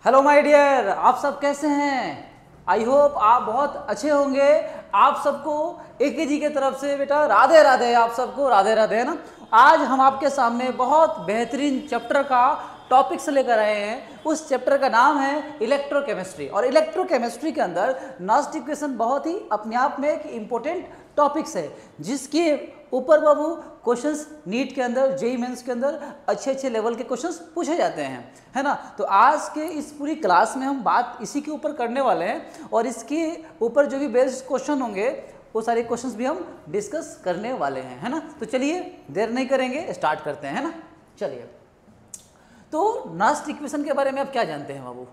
Hello my dear, आप सब कैसे हैं? आई होप आप बहुत अच्छे होंगे। आप सबको एके जी की तरफ से बेटा राधे राधे, आप सबको राधे राधे, है ना। आज हम आपके सामने बहुत बेहतरीन चैप्टर का टॉपिक्स लेकर आए हैं। उस चैप्टर का नाम है इलेक्ट्रोकेमिस्ट्री, और इलेक्ट्रोकेमिस्ट्री के अंदर नॉस्ट इक्वेशन बहुत ही अपने आप में एक इम्पोर्टेंट टॉपिक्स है, जिसके ऊपर बाबू क्वेश्चंस नीट के अंदर, जेईई मेंस के अंदर अच्छे अच्छे लेवल के क्वेश्चंस पूछे जाते हैं, है ना। तो आज के इस पूरी क्लास में हम बात इसी के ऊपर करने वाले हैं, और इसके ऊपर जो भी बेस्ड क्वेश्चन होंगे वो सारे क्वेश्चंस भी हम डिस्कस करने वाले हैं, है ना। तो चलिए देर नहीं करेंगे, स्टार्ट करते हैं, है ना। चलिए, तो नॉस्ट इक्वेशन के बारे में आप क्या जानते हैं बाबू?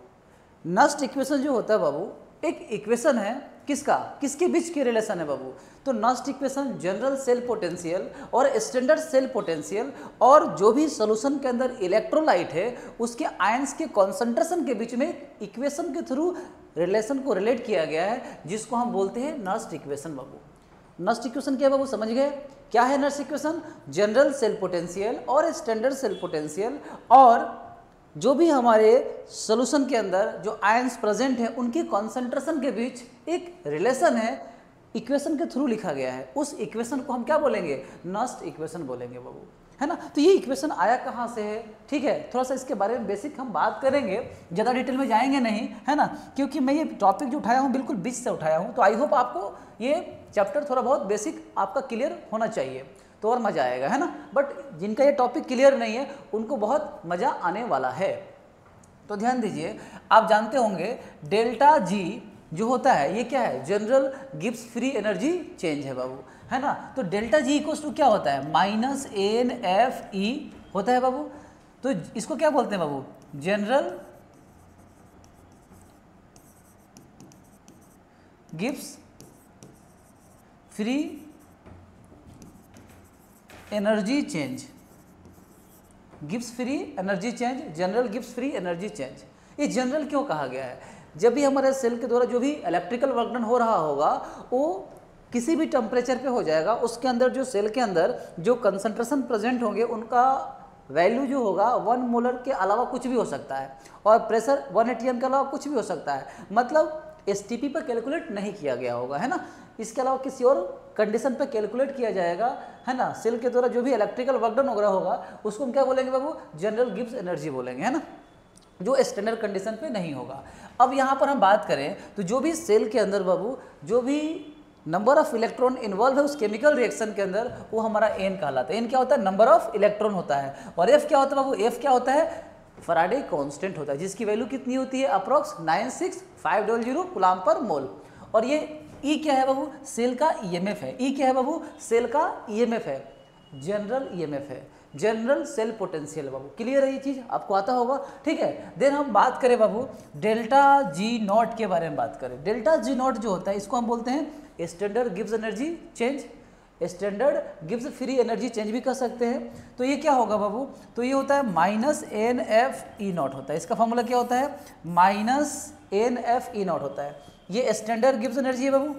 नॉस्ट इक्वेशन जो होता है बाबू, एक इक्वेशन है किसका, किसके बीच की रिलेशन है बाबू? तो नॉस्ट इक्वेशन जनरल सेल पोटेंशियल और स्टैंडर्ड सेल पोटेंशियल और जो भी सॉल्यूशन के अंदर इलेक्ट्रोलाइट है उसके आयंस के कॉन्सेंट्रेशन के बीच में इक्वेशन के थ्रू रिलेशन को रिलेट किया गया है, जिसको हम बोलते हैं नॉस्ट इक्वेशन बाबू। नॉस्ट इक्वेशन क्या बाबू, समझ गए? क्या है नॉस्ट इक्वेशन? जनरल सेल पोटेंशियल और स्टैंडर्ड सेल पोटेंशियल और जो भी हमारे सॉल्यूशन के अंदर जो आयंस प्रेजेंट है उनके कॉन्सेंट्रेशन के बीच एक रिलेशन है, इक्वेशन के थ्रू लिखा गया है। उस इक्वेशन को हम क्या बोलेंगे? नॉस्ट इक्वेशन बोलेंगे बाबू, है ना। तो ये इक्वेशन आया कहाँ से है, ठीक है, थोड़ा सा इसके बारे में बेसिक हम बात करेंगे, ज़्यादा डिटेल में जाएंगे नहीं, है ना, क्योंकि मैं ये टॉपिक जो उठाया हूँ बिल्कुल बीच से उठाया हूँ। तो आई होप आपको ये चैप्टर थोड़ा बहुत बेसिक आपका क्लियर होना चाहिए, तो और मज़ा आएगा, है ना। बट जिनका ये टॉपिक क्लियर नहीं है उनको बहुत मज़ा आने वाला है। तो ध्यान दीजिए, आप जानते होंगे डेल्टा जी जो होता है ये क्या है? General Gibbs free energy change है बाबू, है ना। तो डेल्टा जी इक्वल्स टू क्या होता है? माइनस एन एफ ई होता है बाबू। तो इसको क्या बोलते हैं बाबू? General Gibbs free energy change, Gibbs free energy change, general Gibbs free energy change. ये जनरल क्यों कहा गया है? जब भी हमारे सेल के द्वारा जो भी इलेक्ट्रिकल वर्क डन हो रहा होगा वो किसी भी टेम्परेचर पे हो जाएगा, उसके अंदर जो सेल के अंदर जो कंसंट्रेशन प्रेजेंट होंगे उनका वैल्यू जो होगा 1 मोलर के अलावा कुछ भी हो सकता है, और प्रेशर 1 atm के अलावा कुछ भी हो सकता है। मतलब STP पर कैलकुलेट नहीं किया गया होगा, है ना। इसके अलावा किसी और कंडीशन पे कैलकुलेट किया जाएगा, है ना। सेल के द्वारा जो भी इलेक्ट्रिकल वर्क डन हो रहा होगा उसको हम क्या बोलेंगे बाबू? जनरल गिब्स एनर्जी बोलेंगे, है ना, जो स्टैंडर्ड कंडीशन पे नहीं होगा। अब यहाँ पर हम बात करें तो जो भी सेल के अंदर बाबू जो भी नंबर ऑफ इलेक्ट्रॉन इन्वॉल्व है उस केमिकल रिएक्शन के अंदर, वो हमारा एन कहलाता है। एन क्या होता है? नंबर ऑफ इलेक्ट्रॉन होता है। और एफ क्या होता है बाबू? एफ क्या होता है? फैराडे कांस्टेंट होता है, जिसकी वैल्यू कितनी होती है? अप्रॉक्स 96500 कूलम्ब पर मोल। और ये ई क्या है बाबू? सेल का ईएमएफ है। ई क्या है बाबू? सेल का ईएमएफ है, जनरल ईएमएफ है, जनरल सेल पोटेंशियल बाबू। क्लियर है ये चीज, आपको आता होगा, ठीक है। देन हम बात करें बाबू डेल्टा जी नॉट के बारे में बात करें। डेल्टा जी नॉट जो होता है इसको हम बोलते हैं standard Gibbs energy change, standard Gibbs free energy change भी कर सकते हैं। तो ये क्या होगा बाबू? तो ये होता है minus N F E not होता है। इसका फॉर्मूला क्या होता है? Minus N F E not होता है। ये स्टैंडर्ड गिब्स एनर्जी है बाबू,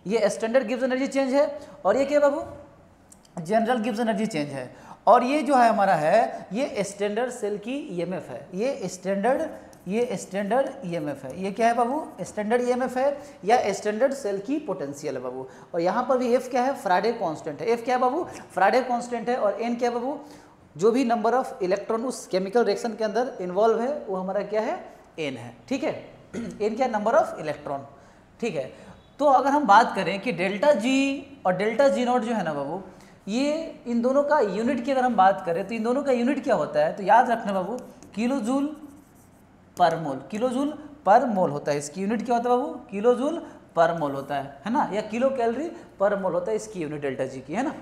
ये स्टैंडर्ड गिब्स एनर्जी चेंज है। और ये क्या बाबू? जनरल गिब्स एनर्जी चेंज है। और ये जो है हमारा है ये स्टैंडर्ड सेल की ईएमएफ है। ये स्टैंडर्ड ईएमएफ है। ये क्या है बाबू? स्टैंडर्ड ईएमएफ है या स्टैंडर्ड सेल की पोटेंशियल है बाबू। और यहाँ पर भी एफ क्या है? फैराडे कांस्टेंट है। एफ क्या है बाबू? फैराडे कांस्टेंट है। और एन क्या है बाबू? जो भी नंबर ऑफ इलेक्ट्रॉन उस केमिकल रिएक्शन के अंदर इन्वॉल्व है वो हमारा क्या है? एन है, ठीक है। एन क्या है? नंबर ऑफ इलेक्ट्रॉन, ठीक है। तो अगर हम बात करें कि डेल्टा जी और डेल्टा जी नॉट जो है ना बाबू, ये इन दोनों का यूनिट की अगर हम बात करें तो इन दोनों का यूनिट क्या होता है? तो याद रखना बाबू, किलो जूल पर मोल, किलो जूल पर मोल होता है। इसकी यूनिट क्या होता है बाबू? किलो जूल पर मोल होता है ना, या किलो कैलोरी पर मोल होता है इसकी यूनिट डेल्टा जी की, है ना।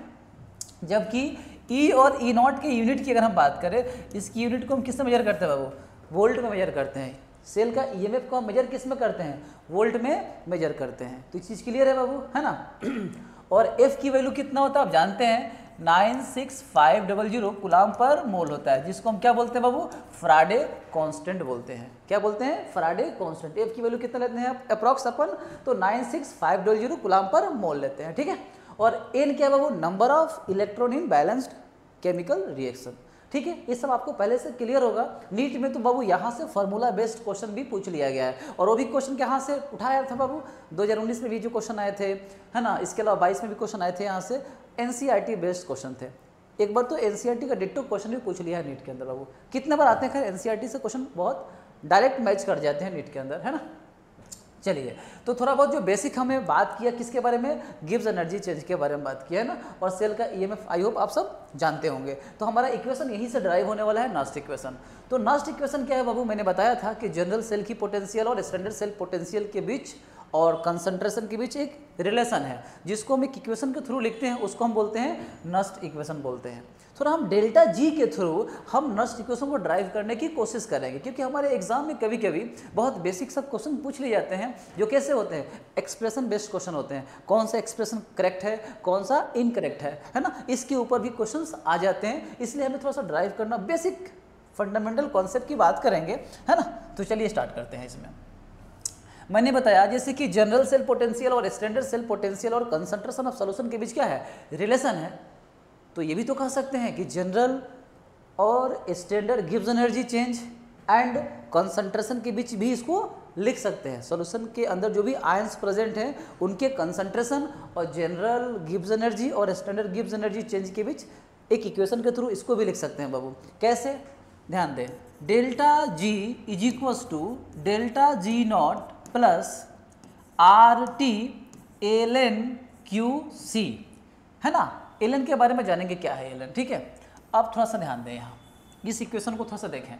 जबकि ई और ई नॉट के यूनिट की अगर हम बात करें, इसकी यूनिट को हम किस में मेजर करते हैं बाबू? वोल्ट में मेजर करते हैं। सेल का ईएमएफ को हम मेजर किस में करते हैं? वोल्ट में मेजर करते हैं। तो इस चीज़ क्लियर है बाबू, है ना। और एफ की वैल्यू कितना होता है आप जानते हैं? 96500 कूलम्ब पर मोल होता है, जिसको हम क्या बोलते हैं बाबू? फैराडे कांस्टेंट बोलते हैं। क्या बोलते हैं? Faraday constant. एफ की वैल्यू कितना लेते हैं अप्रॉक्स अपन? तो 96500 कूलम्ब पर मोल लेते हैं, ठीक है। और एन क्या है बाबू? Number of electron in balanced chemical reaction. ठीक है, ये सब आपको पहले से क्लियर होगा। नीट में तो बाबू यहाँ से फार्मूला बेस्ड क्वेश्चन भी पूछ लिया गया है, और वो भी क्वेश्चन कहाँ से उठाया था बाबू, 2019 में भी जो क्वेश्चन आए थे, है ना, इसके अलावा 22 में भी क्वेश्चन आए थे, यहाँ से एनसीईआरटी बेस्ड क्वेश्चन थे। एक बार तो एनसीईआरटी का डिट्टो क्वेश्चन भी पूछ लिया है नीट के अंदर बाबू। कितने बार आते हैं, खैर एनसीईआरटी से क्वेश्चन बहुत डायरेक्ट मैच कर जाते हैं नीट के अंदर, है ना। चलिए, तो थोड़ा बहुत जो बेसिक हमें बात किया किसके बारे में, गिब्स एनर्जी चेंज के बारे में बात किया है ना, और सेल का ईएमएफ आई होप आप सब जानते होंगे। तो हमारा इक्वेशन यहीं से ड्राइव होने वाला है, नस्ट इक्वेशन। तो नस्ट इक्वेशन क्या है बाबू, मैंने बताया था कि जनरल सेल की पोटेंशियल और स्टैंडर्ड सेल पोटेंशियल के बीच और कंसंट्रेशन के बीच एक रिलेशन है, जिसको हम एक इक्वेशन के थ्रू लिखते हैं, उसको हम बोलते हैं नस्ट इक्वेशन बोलते हैं। थोड़ा हम डेल्टा जी के थ्रू हम नस्ट इक्वेशन को ड्राइव करने की कोशिश करेंगे, क्योंकि हमारे एग्जाम में कभी कभी बहुत बेसिक सब क्वेश्चन पूछ लिए जाते हैं, जो कैसे होते हैं, एक्सप्रेशन बेस्ड क्वेश्चन होते हैं, कौन सा एक्सप्रेशन करेक्ट है, कौन सा इनकरेक्ट है ना, इसके ऊपर भी क्वेश्चंस आ जाते हैं। इसलिए हमें थोड़ा सा ड्राइव करना, बेसिक फंडामेंटल कॉन्सेप्ट की बात करेंगे, है ना। तो चलिए स्टार्ट करते हैं। इसमें मैंने बताया जैसे कि जनरल सेल पोटेंशियल और स्टैंडर्ड सेल पोटेंशियल और कंसंट्रेशन ऑफ सॉल्यूशन के बीच क्या है, रिलेशन है। तो ये भी तो कह सकते हैं कि जनरल और standard gives energy change and concentration के बीच भी इसको लिख सकते हैं। सॉल्यूशन के अंदर जो भी आयंस प्रेजेंट हैं उनके कंसंट्रेशन और जनरल गिव्स एनर्जी और स्टैंडर्ड गिव्स एनर्जी चेंज के बीच एक इक्वेशन के थ्रू इसको भी लिख सकते हैं बाबू। कैसे, ध्यान दें, delta G is equals to delta G not plus R T L N Q C, है ना। एल एन के बारे में जानेंगे क्या है एल एन, ठीक है। अब थोड़ा सा ध्यान दें, यहाँ इस इक्वेशन को थोड़ा सा देखें,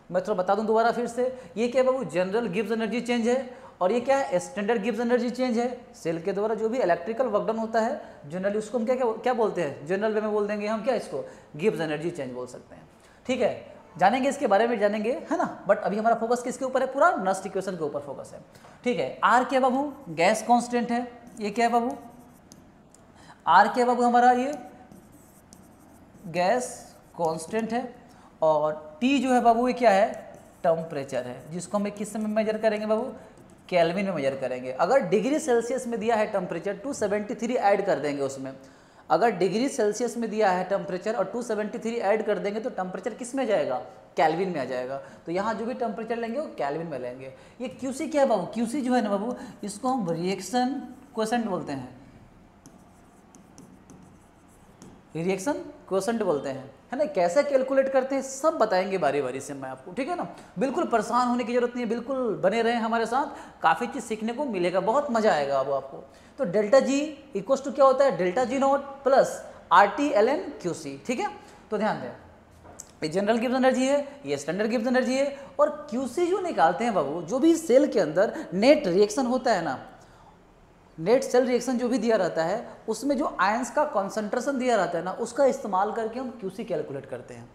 मैं थोड़ा बता दूं दोबारा फिर से। ये क्या है बाबू, जनरल गिव्स एनर्जी चेंज है, और ये क्या है, स्टैंडर्ड गिव्स एनर्जी चेंज है। सेल के द्वारा जो भी इलेक्ट्रिकल वर्क डन होता है जनरली उसको हम क्या बोलते हैं, जनरल वे में बोल देंगे हम क्या, इसको गिव्स एनर्जी चेंज बोल सकते हैं, ठीक है। जानेंगे इसके बारे में, जानेंगे, है ना। बट अभी हमारा फोकस किसके ऊपर है, पूरा नस्ट इक्वेशन के ऊपर फोकस है, ठीक है। आर क्या बाबू, गैस कांस्टेंट है, ये क्या है बाबू, आर क्या बाबू, हमारा ये गैस कांस्टेंट है, और टी जो है बाबू ये क्या है, टेम्परेचर है, जिसको हम किस में मेजर करेंगे बाबू, केल्विन में मेजर करेंगे। अगर डिग्री सेल्सियस में दिया है टेम्परेचर 273 ऐड कर देंगे उसमें, अगर डिग्री सेल्सियस में दिया है टेम्परेचर और 273 ऐड कर देंगे तो टेम्परेचर किस में जाएगा, केल्विन में आ जाएगा। तो यहाँ जो भी टेम्परेचर लेंगे वो केल्विन में लेंगे। ये क्यूसी क्या है बाबू, क्यूसी जो है ना बाबू, इसको हम रिएक्शन क्वोशेंट बोलते हैं, रिएक्शन क्वोशेंट बोलते हैं, है ना। कैसे कैलकुलेट करते हैं सब बताएंगे बारी बारी से मैं आपको, ठीक है ना। बिल्कुल परेशान होने की जरूरत नहीं है, बिल्कुल बने रहें हमारे साथ, काफ़ी चीज़ सीखने को मिलेगा, बहुत मजा आएगा अब आपको। तो डेल्टा जी इक्वल्स टू क्या होता है, delta G not plus R T L N Q C, ठीक है। तो ध्यान दें, ये जनरल गिव्स एनर्जी है, ये स्टैंडर्ड गिव्स एनर्जी है, और क्यूसी जो निकालते हैं बाबू, जो भी सेल के अंदर नेट रिएक्शन होता है ना, नेट सेल रिएक्शन जो भी दिया रहता है उसमें जो आयंस का कॉन्सेंट्रेशन दिया रहता है ना, उसका इस्तेमाल करके हम क्यूसी कैलकुलेट करते हैं।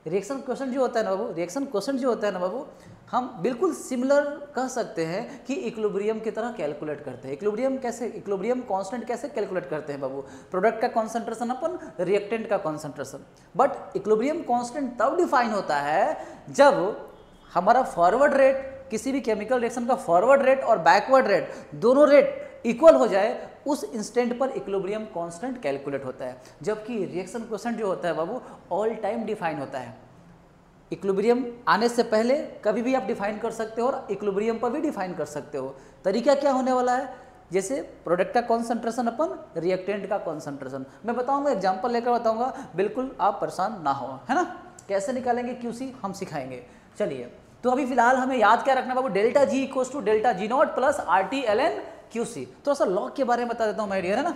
रिएक्शन क्वोशेंट जो होता है ना बाबू, रिएक्शन क्वोशेंट जो होता है ना बाबू, हम बिल्कुल सिमिलर कह सकते हैं कि इक्विलिब्रियम की तरह कैलकुलेट करते हैं। इक्विलिब्रियम कैसे, इक्विलिब्रियम कांस्टेंट कैसे कैलकुलेट करते हैं बाबू, प्रोडक्ट का कॉन्सेंट्रेशन अपन रिएक्टेंट का कॉन्सेंट्रेशन। बट इक्विलिब्रियम कांस्टेंट तब डिफाइन होता है जब हमारा फॉरवर्ड रेट, किसी भी केमिकल रिएक्शन का फॉरवर्ड रेट और बैकवर्ड रेट दोनों रेट इक्वल हो जाए, उस इंस्टेंट पर इक्विलिब्रियम कांस्टेंट कैलकुलेट होता है। जबकि रिएक्शन क्वोशेंट जो होता है बाबू ऑल टाइम डिफाइन होता है। इक्विलिब्रियम आने से पहले कभी भी आप डिफाइन कर सकते हो और इक्विलिब्रियम पर भी डिफाइन कर सकते हो। तरीका क्या होने वाला है, जैसे प्रोडक्ट का कॉन्सेंट्रेशन अपन रिएक्टेंट का कॉन्सेंट्रेशन, मैं बताऊंगा, एग्जांपल लेकर बताऊंगा, बिल्कुल आप परेशान ना हो, है ना। कैसे निकालेंगे क्यूसी हम सिखाएंगे। चलिए, तो अभी फिलहाल हमें याद क्या रखना बाबू, delta G equals to delta G not plus R T L N Q C. थोड़ा सा लॉग के बारे में बता देता हूँ माय डियर, है ना।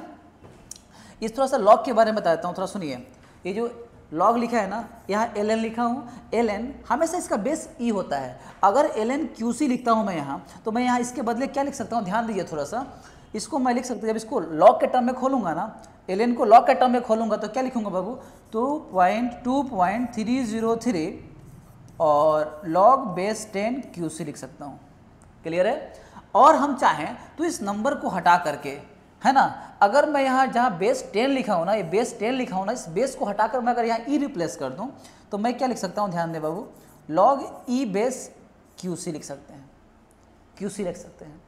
इस थोड़ा सा लॉग के बारे में बता देता हूँ, थोड़ा सुनिए। ये जो लॉग लिखा है ना, यहाँ एल एन लिखा हूँ, एल एन हमेशा इसका बेस ई होता है। अगर एल एन क्यू सी लिखता हूँ मैं यहाँ, तो मैं यहाँ इसके बदले क्या लिख सकता हूँ, ध्यान दीजिए थोड़ा सा, इसको मैं लिख सकता हूँ, जब इसको लॉग के टर्म में खोलूँगा ना, एल एन को लॉग के टर्म में खोलूँगा तो क्या लिखूँगा बाबू, 2.303 और लॉग बेस 10 क्यू सी लिख सकता हूँ। क्लियर है। और हम चाहें तो इस नंबर को हटा करके, है ना, अगर मैं यहाँ जहाँ बेस 10 लिखा हूँ ना, ये बेस 10 लिखा हूँ ना, इस बेस को हटाकर मैं अगर यहाँ ई रिप्लेस कर दूँ तो मैं क्या लिख सकता हूँ, ध्यान दे बाबू, log e base Q C लिख सकते हैं, क्यूसी लिख सकते हैं,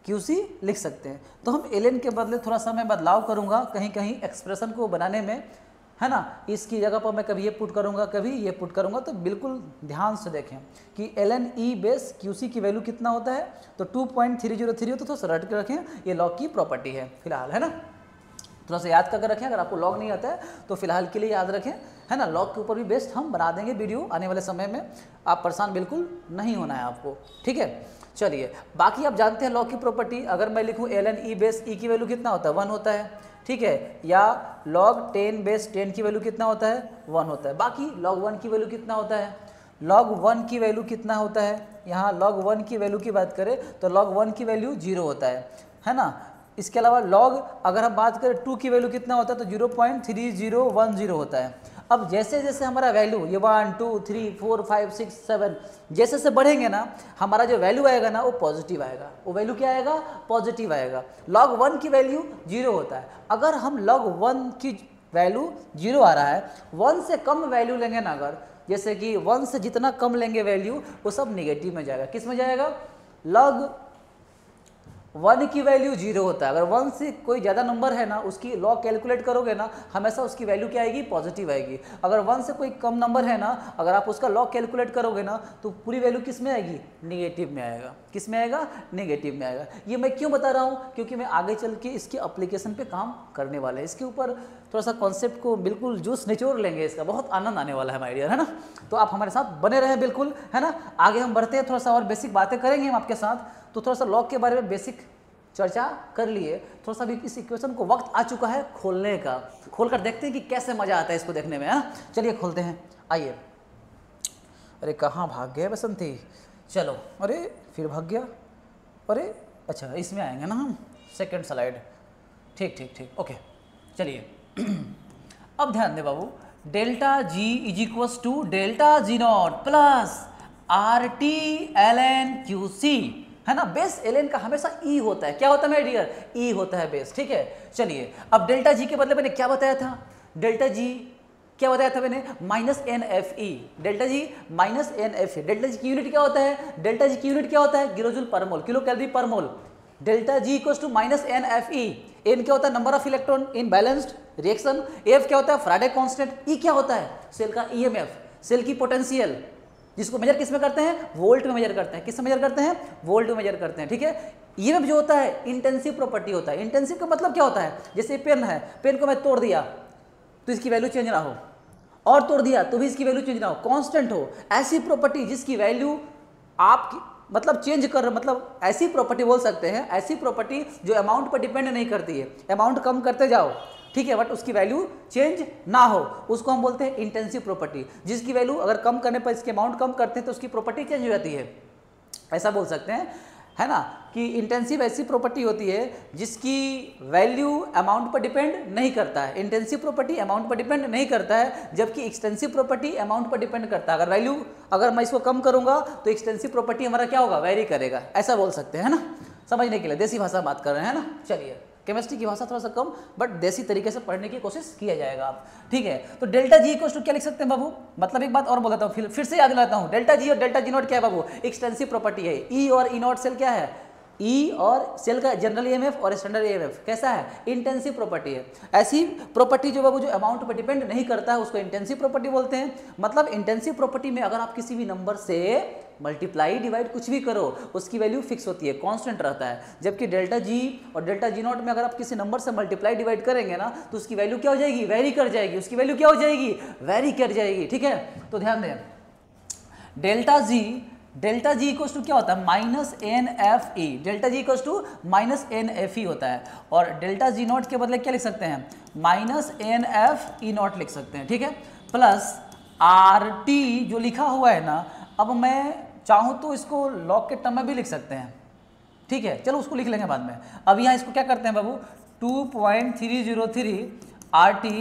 क्यूसी लिख सकते हैं। तो हम एल एन के बदले थोड़ा सा मैं बदलाव करूँगा कहीं कहीं एक्सप्रेशन को बनाने में, है ना, इसकी जगह पर मैं कभी ये पुट करूँगा, कभी ये पुट करूँगा, तो बिल्कुल ध्यान से देखें कि ln e बेस QC की वैल्यू कितना होता है, तो 2.303 हो, तो थोड़ा सा रट के रखें, ये लॉग की प्रॉपर्टी है फिलहाल, है ना, थोड़ा सा याद करके रखें। अगर आपको लॉग नहीं आता है तो फिलहाल के लिए याद रखें, है ना। लॉग के ऊपर भी बेस्ट हम बना देंगे वीडियो आने वाले समय में, आप परेशान बिल्कुल नहीं होना है आपको, ठीक है। चलिए, बाकी आप जानते हैं लॉग की प्रॉपर्टी, अगर मैं लिखूँ ln e बेस e की वैल्यू कितना होता है, 1 होता है, ठीक है, या log 10 बेस 10 की वैल्यू कितना होता है, 1 होता है। बाकी log 1 की वैल्यू कितना होता है, log 1 की वैल्यू कितना होता है, यहाँ log 1 की वैल्यू की बात करें तो log 1 की वैल्यू 0 होता है ना। इसके अलावा log अगर हम बात करें 2 की वैल्यू कितना होता है तो 0.3010 होता है। अब जैसे जैसे हमारा वैल्यू ये 1 2 3 4 5 6 7 जैसे जैसे बढ़ेंगे ना, हमारा जो वैल्यू आएगा ना वो पॉजिटिव आएगा, वो वैल्यू क्या आएगा, पॉजिटिव आएगा। log 1 की वैल्यू 0 होता है, अगर हम log 1 की वैल्यू 0 आ रहा है, 1 से कम वैल्यू लेंगे ना, अगर जैसे कि 1 से जितना कम लेंगे वैल्यू वो सब निगेटिव में जाएगा। किस में जाएगा, log 1 की वैल्यू 0 होता है, अगर 1 से कोई ज़्यादा नंबर है ना उसकी लॉग कैलकुलेट करोगे ना, हमेशा उसकी वैल्यू क्या आएगी, पॉजिटिव आएगी। अगर 1 से कोई कम नंबर है ना, अगर आप उसका लॉग कैलकुलेट करोगे ना तो पूरी वैल्यू किस में आएगी, निगेटिव में आएगा। किस में आएगा, निगेटिव में आएगा। ये मैं क्यों बता रहा हूँ, क्योंकि मैं आगे चल के इसके अप्लीकेशन पे काम करने वाला है, इसके ऊपर थोड़ा सा कॉन्सेप्ट को बिल्कुल जूस निचोड़ लेंगे, इसका बहुत आनंद आने वाला है माय डियर, है ना। तो आप हमारे साथ बने रहें बिल्कुल, है ना। आगे हम बढ़ते हैं, थोड़ा सा और बेसिक बातें करेंगे हम आपके साथ। तो थोड़ा सा लॉग के बारे में बेसिक चर्चा कर लिए, थोड़ा सा भी इस इक्वेशन को वक्त आ चुका है खोलने का। खोलकर देखते हैं कि कैसे मजा आता है इसको देखने में, है। चलिए खोलते हैं, आइए। अरे कहाँ भाग गए बसंती, चलो, अरे फिर भाग गया, अरे अच्छा इसमें आएंगे ना हम, सेकंड स्लाइड, ठीक ठीक ठीक, ओके। चलिए अब ध्यान दे बाबू, delta G is equals to delta G not plus RT ln QC, है ना। बेस ln का हमेशा E होता है, क्या होता है मेरे डियर, E होता है बेस, ठीक है। चलिए अब डेल्टा जी के बदले मैंने क्या बताया था, डेल्टा जी क्या बताया था मैंने, -NFE, डेल्टा जी -NFE। डेल्टा जी की यूनिट क्या होता है, डेल्टा जी की यूनिट क्या होता है, किलोजूल पर मोल, किलो कैलोरी पर mole. Delta G equals to -NFE, N क्या होता है, number of electron in balanced reaction, F क्या होता है, फैराडे कांस्टेंट, E क्या होता है, सेल का EMF, सेल की पोटेंशियल, जिसको मेजर किस में करते हैं, वोल्ट में मेजर करते हैं। किस में मेजर करते हैं, वोल्ट में मेजर करते हैं, ठीक है। ये जो होता है इंटेंसिव प्रॉपर्टी होता है। इंटेंसिव का मतलब क्या होता है, जैसे पेन है, पेन को मैं तोड़ दिया तो इसकी वैल्यू चेंज ना हो, और तोड़ दिया तो भी इसकी वैल्यू चेंज ना हो, कांस्टेंट हो। ऐसी प्रॉपर्टी जिसकी वैल्यू आप मतलब चेंज कर, मतलब ऐसी प्रॉपर्टी बोल सकते हैं, ऐसी प्रॉपर्टी जो अमाउंट पर डिपेंड नहीं करती है, अमाउंट कम करते जाओ, ठीक है, बट उसकी वैल्यू चेंज ना हो, उसको हम बोलते हैं इंटेंसिव प्रॉपर्टी। जिसकी वैल्यू अगर कम करने पर इसके अमाउंट कम करते हैं तो उसकी प्रॉपर्टी चेंज हो जाती है, ऐसा बोल सकते हैं, है ना। कि इंटेंसिव ऐसी प्रॉपर्टी होती है जिसकी वैल्यू अमाउंट पर डिपेंड नहीं करता है। इंटेंसिव प्रॉपर्टी अमाउंट पर डिपेंड नहीं करता है, जबकि एक्सटेंसिव प्रॉपर्टी अमाउंट पर डिपेंड करता है। अगर वैल्यू, अगर मैं इसको कम करूंगा तो एक्सटेंसिव प्रॉपर्टी हमारा क्या होगा, वेरी करेगा, ऐसा बोल सकते हैं, है ना। समझने के लिए देसी भाषा बात कर रहे हैं, है ना। चलिए, केमिस्ट्री की भाषा थोड़ा सा कम, बट देसी तरीके से पढ़ने की कोशिश किया जाएगा आप, ठीक है। तो डेल्टा जी इक्वल्स टू क्या लिख सकते हैं बाबू, मतलब एक बात और बोल देता हूँ, फिर से याद दिलाता हूँ, डेल्टा जी और डेल्टा जी नॉट क्या है बाबू, एक्सटेंसिव प्रॉपर्टी है। ई और ई नॉट सेल क्या है, ई और सेल का जनरल ईएमएफ और स्टैंडर्ड ईएमएफ कैसा है, इंटेंसिव प्रॉपर्टी है। ऐसी प्रॉपर्टी जो बाबू जो अमाउंट पर डिपेंड नहीं करता है उसको इंटेंसिव प्रॉपर्टी बोलते हैं। मतलब इंटेंसिव प्रॉपर्टी में अगर आप किसी भी नंबर से मल्टीप्लाई डिवाइड कुछ भी करो उसकी वैल्यू फिक्स होती है, कांस्टेंट रहता है। जबकि डेल्टा जी और डेल्टा जी नॉट में अगर आप किसी नंबर से मल्टीप्लाई डिवाइड करेंगे ना तो उसकी वैल्यू क्या हो जाएगी, वेरी कर जाएगी, उसकी वैल्यू क्या हो जाएगी, वेरी कर जाएगी, ठीक है। तो ध्यान दें, डेल्टा जी इक्वल्स टू क्या होता है, -NFE, delta G equals to -NFE होता है। और डेल्टा जी नॉट के बदले क्या लिख सकते हैं, -NFE नॉट लिख सकते हैं, ठीक है। प्लस RT जो लिखा हुआ है ना, अब मैं चाहूँ तो इसको लॉग के टर्म में भी लिख सकते हैं, ठीक है, चलो उसको लिख लेंगे बाद में। अब यहाँ इसको क्या करते हैं बाबू, 2.303 RT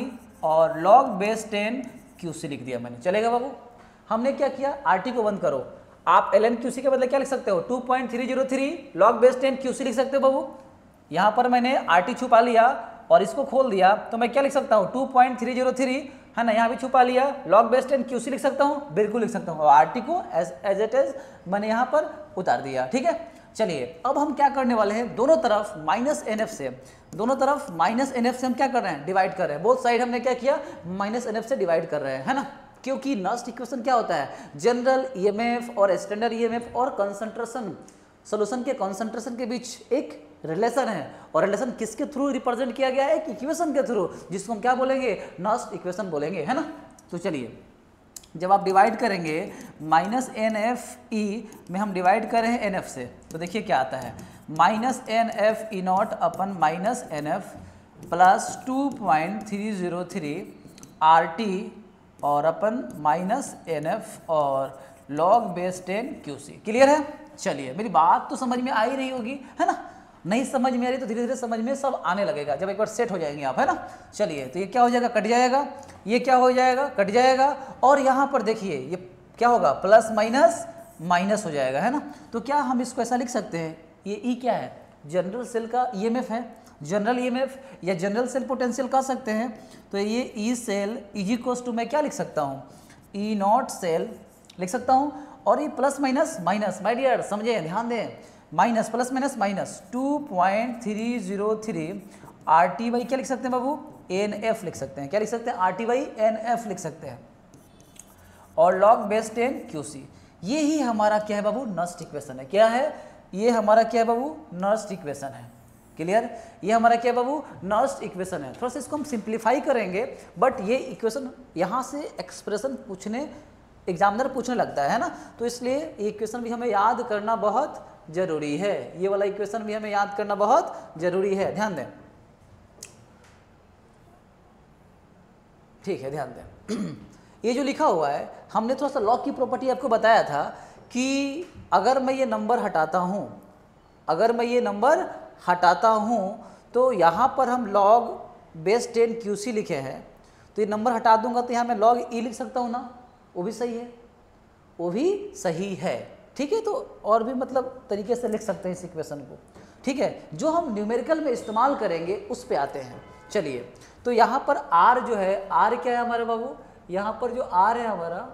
और log बेस 10 QC लिख दिया मैंने, चलेगा बाबू। हमने क्या किया, RT को बंद करो, आप ln QC के बदले क्या लिख सकते हो, 2.303 log बेस 10 QC लिख सकते हो बाबू। यहाँ पर मैंने RT छुपा लिया और इसको खोल दिया तो मैं क्या लिख सकता हूँ, 2.303, है ना, यहाँ भी छुपा लिया, log बेस 10 QC लिख सकता हूँ, बिल्कुल लिख सकता हूँ। और RT को एज इट इज मैंने यहाँ पर उतार दिया, ठीक है। चलिए अब हम क्या करने वाले हैं, दोनों तरफ माइनस एन एफ से, दोनों तरफ माइनस एन एफ से हम क्या कर रहे हैं, डिवाइड कर रहे हैं। बोथ साइड हमने क्या किया, माइनस एन एफ से डिवाइड कर रहे हैं, है ना। क्योंकि नस्ट इक्वेशन क्या होता है, जनरल ईएमएफ और स्टैंडर्ड ईएमएफ और कंसंट्रेशन, सॉल्यूशन के कंसंट्रेशन के बीच एक रिलेशन है, और रिलेशन किसके थ्रू रिप्रेजेंट किया गया है, एक इक्वेशन के थ्रू, जिसको हम क्या बोलेंगे, नस्ट इक्वेशन बोलेंगे, है ना। तो चलिए जब आप डिवाइड करेंगे माइनस एन एफ ई में हम डिवाइड कर रहे हैं एन एफ से, तो देखिए क्या आता है, minus N F E naught अपन minus N F plus 2.303 R T और अपन माइनस एन एफ और लॉग बेस 10 QC। क्लियर है। चलिए मेरी बात तो समझ में आ ही रही होगी, है ना। नहीं समझ में आ रही तो धीरे धीरे समझ में सब आने लगेगा जब एक बार सेट हो जाएंगे आप, है ना। चलिए तो ये क्या हो जाएगा, कट जाएगा, ये क्या हो जाएगा, कट जाएगा, और यहाँ पर देखिए ये क्या होगा, प्लस माइनस माइनस हो जाएगा, है ना। तो क्या हम इसको ऐसा लिख सकते हैं, ये ई क्या है, जनरल सेल का ईएमएफ है, जनरल ईएमएफ या जनरल सेल पोटेंशियल कह सकते हैं। तो ये E cell is equals to मैं क्या लिख सकता हूँ, ई नॉट सेल लिख सकता हूँ, और ये plus minus minus, my dear समझे, ध्यान दें, minus plus minus minus 2.303 R T Y क्या लिख सकते हैं बाबू, एन एफ लिख सकते हैं, क्या लिख सकते हैं, R T Y N F लिख सकते हैं, और लॉग बेस 10 QC। ये ही हमारा क्या है बाबू, नस्ट इक्वेशन है। क्या है ये हमारा, क्या है बाबू, नस्ट इक्वेशन है। क्लियर, ये हमारा क्या है बाबू, नस्ट इक्वेशन है। थोड़ा सा इसको हम सिंप्लीफाई करेंगे, बट ये इक्वेशन यहाँ से एक्सप्रेशन पूछने, एग्जामिनर पूछने लगता है ना, तो इसलिए ये इक्वेशन भी हमें याद करना बहुत जरूरी है, ये वाला इक्वेशन भी हमें याद करना बहुत जरूरी है, ध्यान दें, ठीक है, ध्यान दें। ये जो लिखा हुआ है, हमने थोड़ा सा लॉग की प्रॉपर्टी आपको बताया था कि अगर मैं ये नंबर हटाता हूँ, अगर मैं ये नंबर हटाता हूँ तो यहाँ पर हम लॉग बेस 10 QC लिखे हैं, तो ये नंबर हटा दूंगा तो यहाँ मैं लॉग ई लिख सकता हूँ ना, वो भी सही है, वो भी सही है, ठीक है। तो और भी मतलब तरीके से लिख सकते हैं इस इक्वेशन को, ठीक है। जो हम न्यूमेरिकल में इस्तेमाल करेंगे उस पे आते हैं। चलिए तो यहाँ पर आर जो है, आर क्या है हमारे बाबू, यहाँ पर जो आर है हमारा,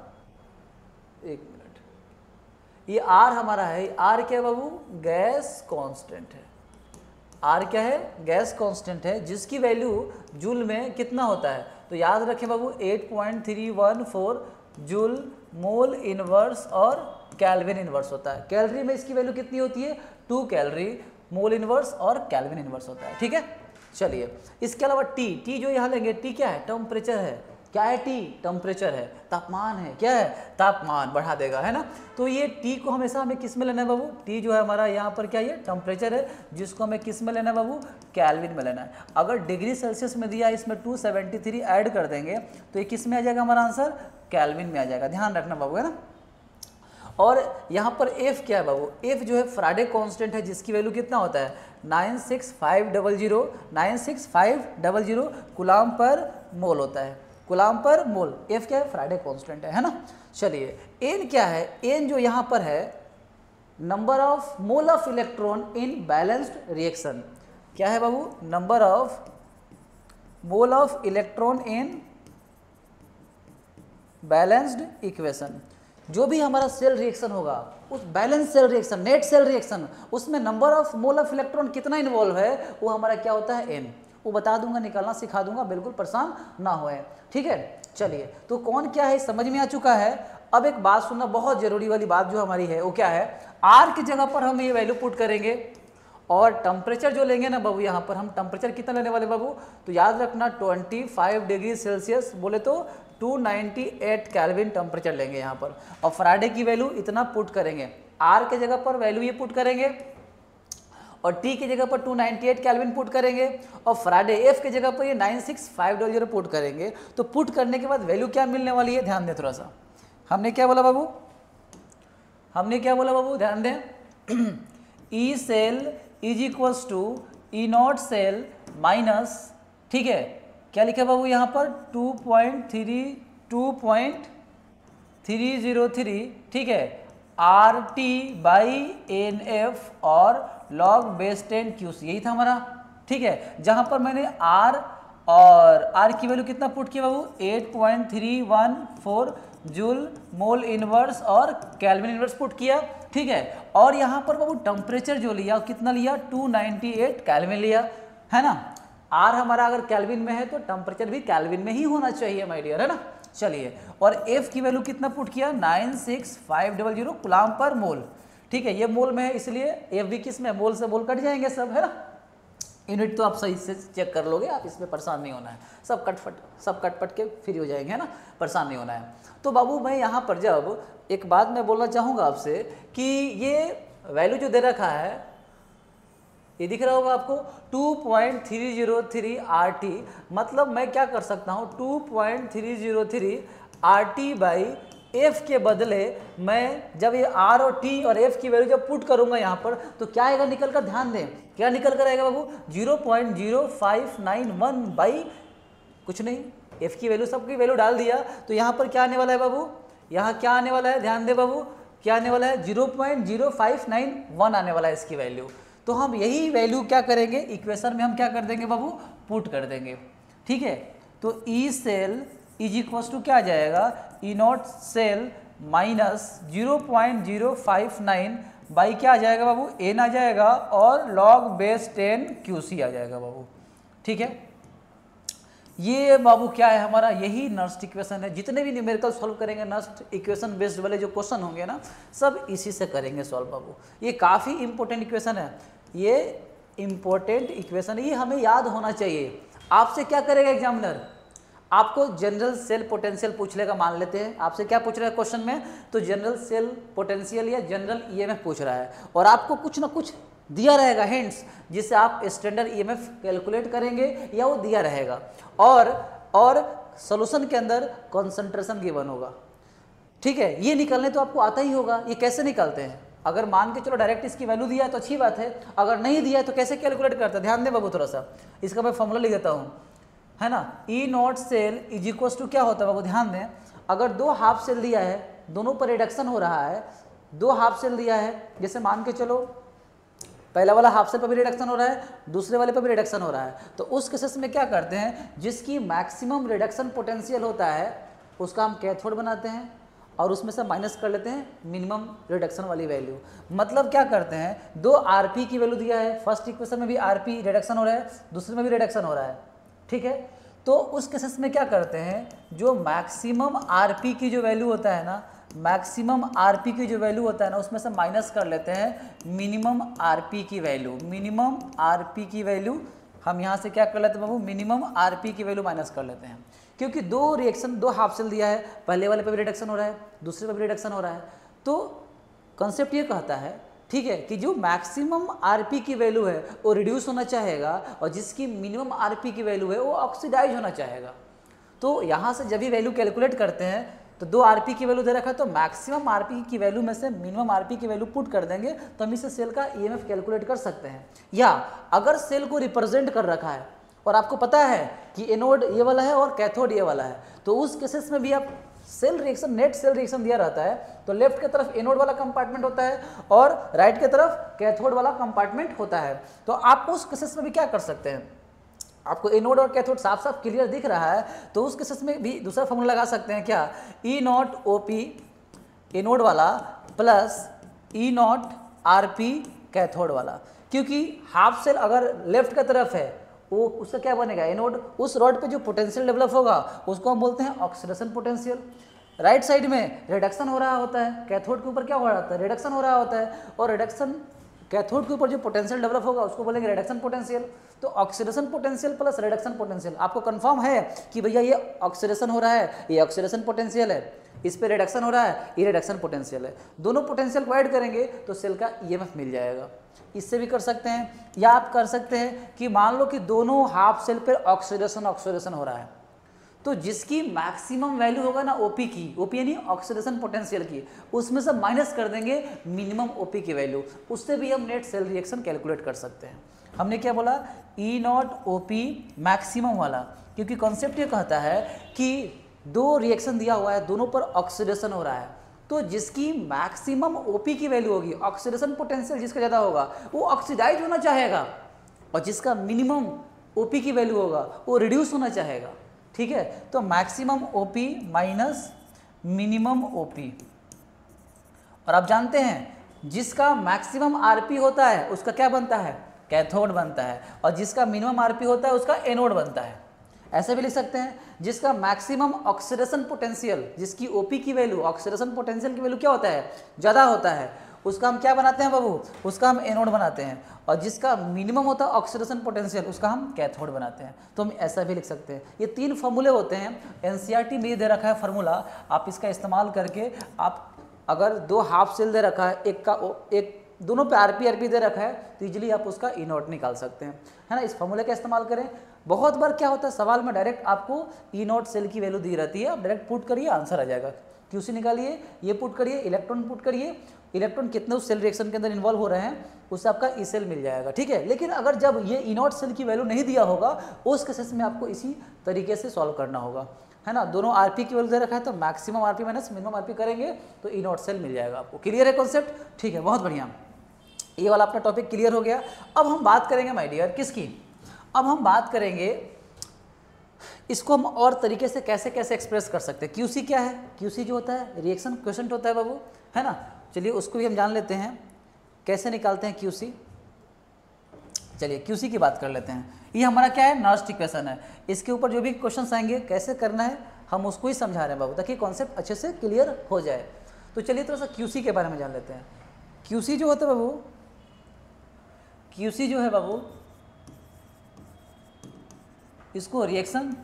एक मिनट, ये आर हमारा है, आर क्या है बाबू, गैस कांस्टेंट है। आर क्या है, गैस कांस्टेंट है, जिसकी वैल्यू जूल में कितना होता है, तो याद रखें बाबू 8.314 जूल मोल इनवर्स और कैल्विन इनवर्स होता है। कैलोरी में इसकी वैल्यू कितनी होती है, 2 कैलोरी, मोल इनवर्स और कैल्विन इनवर्स होता है, ठीक है। चलिए इसके अलावा टी जो यहाँ लेंगे, टी क्या है, टेम्परेचर है, क्या है टी, टेम्परेचर है, तापमान है, क्या है, तापमान बढ़ा देगा, है ना। तो ये टी को हमेशा हमें किस में लेना है बाबू, टी जो है हमारा यहाँ पर क्या है, टेम्परेचर है, जिसको हमें किस में लेना है बाबू, कैल्विन में लेना है। अगर डिग्री सेल्सियस में दिया, इसमें 273 ऐड कर देंगे तो ये किस में आ जाएगा हमारा आंसर, कैल्विन में आ जाएगा, ध्यान रखना बाबू, है ना। और यहाँ पर एफ क्या है बाबू, एफ जो है फ्राडे कांस्टेंट है, जिसकी वैल्यू कितना होता है 96500 कूलाम पर मोल होता है, कूलाम पर मोल। एफ क्या है, फ्राडे कांस्टेंट है ना। चलिए एन क्या है, एन जो यहाँ पर है number of mole of electron in balanced reaction, क्या है बाबू, number of mole of electron in balanced equation. जो भी हमारा सेल रिएक्शन होगा, उस balance cell reaction, net cell reaction, उसमें number of mole of electron कितना इन्वॉल्व है, वो हमारा क्या होता है, एन। वो बता दूंगा, निकालना सिखा दूंगा, बिल्कुल परेशान ना होए, ठीक है। चलिए तो कौन क्या है समझ में आ चुका है। अब एक बात सुनना, बहुत जरूरी वाली बात जो हमारी है वो क्या है, आर की जगह पर हम ये वैल्यू पुट करेंगे, और टेम्परेचर जो लेंगे ना बाबू, यहाँ पर हम टेम्परेचर कितना लेने वाले बाबू, तो याद रखना 25 डिग्री सेल्सियस, बोले तो 298 कैल्विन टेम्परेचर लेंगे यहाँ पर, और फ्राडे की वैल्यू इतना पुट करेंगे, आर के जगह पर वैल्यू ये पुट करेंगे, और टी की जगह पर 298 कैल्विन पुट करेंगे, और फ्राडे एफ की जगह पर ये 96500 पुट करेंगे। तो पुट करने के बाद वैल्यू क्या मिलने वाली है, ध्यान दें थोड़ा सा, हमने क्या बोला बाबू, हमने क्या बोला बाबू, ध्यान दें, E cell is equals to E not cell minus, ठीक है, क्या लिखा बाबू यहाँ पर 2.303, ठीक है, R T by N F और लॉग बेस 10 QC, यही था हमारा, ठीक है। जहाँ पर मैंने आर और आर की वैल्यू कितना पुट किया बाबू, 8.314 जूल मोल इनवर्स और केल्विन इनवर्स पुट किया, ठीक है। और यहाँ पर बाबू टेम्परेचर जो लिया कितना लिया 298 केल्विन लिया, है ना। आर हमारा अगर केल्विन में है तो टेम्परेचर भी केल्विन में ही होना चाहिए माय डियर, है ना। चलिए, और एफ की वैल्यू कितना पुट किया 96500 कूलाम पर मोल, ठीक है। ये मोल में है इसलिए एफ भी किस में, मोल से मोल कट जाएंगे सब, है ना। यूनिट तो आप सही से चेक कर लोगे, आप इसमें परेशान नहीं होना है, सब कट के फ्री हो जाएंगे, है ना, परेशान नहीं होना है। तो बाबू मैं यहाँ पर जब एक बात मैं बोलना चाहूँगा आपसे कि ये वैल्यू जो दे रखा है, ये दिख रहा होगा आपको 2.303 RT, मतलब मैं क्या कर सकता हूँ 2.303 RT बाई एफ के बदले मैं जब ये आर और टी और एफ की वैल्यू जब पुट करूंगा यहाँ पर तो क्या आएगा निकल कर, ध्यान दें क्या निकल कर आएगा बाबू 0.0591 बाई कुछ नहीं, एफ की वैल्यू सबकी वैल्यू डाल दिया तो यहाँ पर क्या आने वाला है बाबू, यहाँ क्या आने वाला है, ध्यान दे बाबू, क्या आने वाला है 0.0591 आने वाला है इसकी वैल्यू। तो हम यही वैल्यू क्या करेंगे इक्वेशन में, हम क्या कर देंगे बाबू, पुट कर देंगे, ठीक है। तो E cell is equals to क्या आ जाएगा, E not cell minus 0.059 by क्या आ जाएगा बाबू, एन आ जाएगा और लॉग बेस 10 QC आ जाएगा बाबू, ठीक है। ये बाबू क्या है हमारा, यही नर्स्ट इक्वेशन है। जितने भी न्यूमेरिकल सॉल्व करेंगे नर्स्ट इक्वेशन बेस्ड वाले जो क्वेश्चन होंगे ना, सब इसी से करेंगे सॉल्व बाबू। ये काफ़ी इंपॉर्टेंट इक्वेशन है, ये इंपॉर्टेंट इक्वेशन, ये हमें याद होना चाहिए। आपसे क्या करेगा एग्जामिनर, आपको जनरल सेल पोटेंशियल पूछ लेगा, मान लेते हैं आपसे क्या पूछ रहा है क्वेश्चन में, तो जनरल सेल पोटेंशियल या जनरल ईएमएफ पूछ रहा है और आपको कुछ ना कुछ दिया रहेगा हिंट्स, जिससे आप स्टैंडर्ड ईएमएफ कैलकुलेट करेंगे या वो दिया रहेगा, और सॉल्यूशन के अंदर कॉन्सेंट्रेशन गिवन होगा, ठीक है। ये निकलने तो आपको आता ही होगा, ये कैसे निकलते हैं, अगर मान के चलो डायरेक्ट इसकी वैल्यू दिया है तो अच्छी बात है, अगर नहीं दिया है तो कैसे कैलकुलेट करते हैं, ध्यान दें बाबू थोड़ा सा, इसका मैं फॉर्मूला लिख देता हूँ, है ना। E not cell is equals to क्या होता है बाबू, ध्यान दें, अगर दो हाफ सेल दिया है, दोनों पर रिडक्शन हो रहा है, दो हाफ सेल दिया है, जैसे मान के चलो पहला वाला हाफ सेल पर भी रिडक्शन हो रहा है, दूसरे वाले पर भी रिडक्शन हो रहा है, तो उस केसेस में क्या करते हैं, जिसकी मैक्सिमम रिडक्शन पोटेंशियल होता है उसका हम कैथोड बनाते हैं और उसमें से माइनस कर लेते हैं मिनिमम रिडक्शन वाली वैल्यू। मतलब क्या करते हैं, दो आरपी की वैल्यू दिया है, फर्स्ट इक्वेशन में भी आरपी रिडक्शन हो रहा है, दूसरे में भी रिडक्शन हो रहा है, ठीक है। तो उस केसेस में क्या करते हैं, जो मैक्सिमम आरपी की जो वैल्यू होता है ना, मैक्सिमम आरपी की जो वैल्यू होता है ना, उसमें से माइनस कर लेते हैं मिनिमम आरपी की वैल्यू। मिनिमम आरपी की वैल्यू हम यहाँ से क्या कर लेते हैं बाबू, मिनिमम आरपी की वैल्यू माइनस कर लेते हैं, क्योंकि दो रिएक्शन, दो हाफ सेल दिया है, पहले वाले पे भी रिडक्शन हो रहा है, दूसरे पे भी रिडक्शन हो रहा है, तो कॉन्सेप्ट ये कहता है, ठीक है, कि जो मैक्सिमम आरपी की वैल्यू है वो रिड्यूस होना चाहेगा और जिसकी मिनिमम आरपी की वैल्यू है वो ऑक्सीडाइज होना चाहेगा। तो यहाँ से जब भी वैल्यू कैलकुलेट करते हैं तो दो आरपी की वैल्यू दे रखा है, तो मैक्सिमम आरपी की वैल्यू में से मिनिमम आरपी की वैल्यू पुट कर देंगे तो हम इससे सेल का ईएमएफ कैलकुलेट कर सकते हैं। या अगर सेल को रिप्रेजेंट कर रखा है और आपको पता है कि एनोड ये वाला है और कैथोड ये वाला है, तो उस केसेस में भी आप cell reaction, net cell reaction दिया रहता है, तो लेफ्ट की तरफ एनोड वाला कंपार्टमेंट होता है और राइट की तरफ कैथोड वाला कंपार्टमेंट होता है। तो आप उस केसेस में भी क्या कर सकते हैं, आपको एनोड और कैथोड साफ साफ क्लियर दिख रहा है, तो उस केसेस में भी दूसरा फॉर्मूला लगा सकते हैं क्या, ई नॉट ओपी एनोड वाला plus E not RP cathode वाला, क्योंकि हाफ सेल अगर लेफ्ट की तरफ है वो उसका क्या बनेगा, एनोड, उस रॉड पे जो पोटेंशियल डेवलप होगा उसको हम बोलते हैं ऑक्सीडेशन पोटेंशियल। राइट साइड में रिडक्शन हो रहा होता है, कैथोड के ऊपर क्या हो रहा होता है, रिडक्शन हो रहा होता है, और रिडक्शन कैथोड के ऊपर जो पोटेंशियल डेवलप होगा उसको बोलेंगे रिडक्शन पोटेंशियल। तो oxidation potential plus reduction potential, आपको कंफर्म है कि भैया ये ऑक्सीडेशन हो रहा है, ये ऑक्सीडेशन पोटेंशियल है, इस पे रिडक्शन हो रहा है, ये रिडक्शन पोटेंशियल है, दोनों पोटेंशियल को ऐड करेंगे तो सेल का ईएमएफ मिल जाएगा। इससे भी कर सकते हैं, या आप कर सकते हैं कि मान लो कि दोनों हाफ सेल पे ऑक्सीडेशन हो रहा है, तो जिसकी मैक्सिमम वैल्यू होगा ना ओपी की, ओपी यानी ऑक्सीडेशन पोटेंशियल की, उसमें से माइनस कर देंगे मिनिमम ओपी की वैल्यू, उससे भी हम नेट सेल रिएक्शन कैलकुलेट कर सकते हैं। हमने क्या बोला, ई नॉट ओपी मैक्सिमम वाला, क्योंकि कॉन्सेप्ट ये कहता है कि दो रिएक्शन दिया हुआ है, दोनों पर ऑक्सीडेशन हो रहा है, तो जिसकी मैक्सिमम ओपी की वैल्यू होगी, ऑक्सीडेशन पोटेंशियल जिसका ज़्यादा होगा वो ऑक्सीडाइज होना चाहेगा, और जिसका मिनिमम ओपी की वैल्यू होगा वो रिड्यूस होना चाहेगा, ठीक है। तो maximum OP minus minimum OP. और आप जानते हैं जिसका मैक्सिमम आरपी होता है उसका क्या बनता है, कैथोड बनता है, और जिसका मिनिमम आरपी होता है उसका एनोड बनता है। ऐसे भी लिख सकते हैं, जिसका मैक्सिमम ऑक्सीडेशन पोटेंशियल, जिसकी ओपी की वैल्यू, ऑक्सीडेशन पोटेंशियल की वैल्यू क्या होता है, ज़्यादा होता है, उसका हम क्या बनाते हैं बाबू, उसका हम एनोड बनाते हैं। और जिसका मिनिमम होता है ऑक्सीडेशन पोटेंशियल उसका हम कैथोड बनाते हैं। तो हम ऐसा भी लिख सकते हैं। ये 3 फॉर्मूले होते हैं, एनसीईआरटी में दे रखा है फार्मूला, आप इसका इस्तेमाल करके आप अगर 2 हाफ सेल दे रखा है, एक दोनों पे आरपी दे रखा है, तो इजीली आप उसका ई नॉट निकाल सकते हैं, है ना। इस फॉर्मूले का इस्तेमाल करें। बहुत बार क्या होता है सवाल में डायरेक्ट आपको ई नॉट सेल की वैल्यू दी रहती है, आप डायरेक्ट पुट करिए आंसर आ जाएगा। क्यूसी निकालिए, ये पुट करिए, इलेक्ट्रॉन पुट करिए, इलेक्ट्रॉन कितने उस सेल रिएक्शन के अंदर इन्वॉल्व हो रहे हैं उससे आपका ई सेल मिल जाएगा, ठीक है। लेकिन अगर जब ये ई नॉट सेल की वैल्यू नहीं दिया होगा उस केसेस में आपको इसी तरीके से सॉल्व करना होगा, है ना। दोनों आरपी की वैल्यू दे रखा है तो maximum RP minus minimum RP करेंगे तो ई नॉट सेल मिल जाएगा आपको। क्लियर है कॉन्सेप्ट, ठीक है, बहुत बढ़िया। ये वाला अपना टॉपिक क्लियर हो गया। अब हम बात करेंगे माय डियर किसकी, अब हम बात करेंगे इसको हम और तरीके से कैसे कैसे एक्सप्रेस कर सकते हैं। क्यूसी क्या है, क्यूसी जो होता है रिएक्शन क्वोशिएंट होता है बाबू, है ना। चलिए उसको भी हम जान लेते हैं कैसे निकालते हैं क्यूसी। चलिए क्यूसी की बात कर लेते हैं। ये हमारा क्या है, नॉस्ट इक्वेशन है। इसके ऊपर जो भी क्वेश्चंस आएंगे कैसे करना है हम उसको ही समझा रहे हैं बाबू, ताकि कॉन्सेप्ट अच्छे से क्लियर हो जाए। तो चलिए थोड़ा सा क्यूसी के बारे में जान लेते हैं। क्यूसी जो होता है बाबू, क्यूसी जो है बाबू, इसको रिएक्शन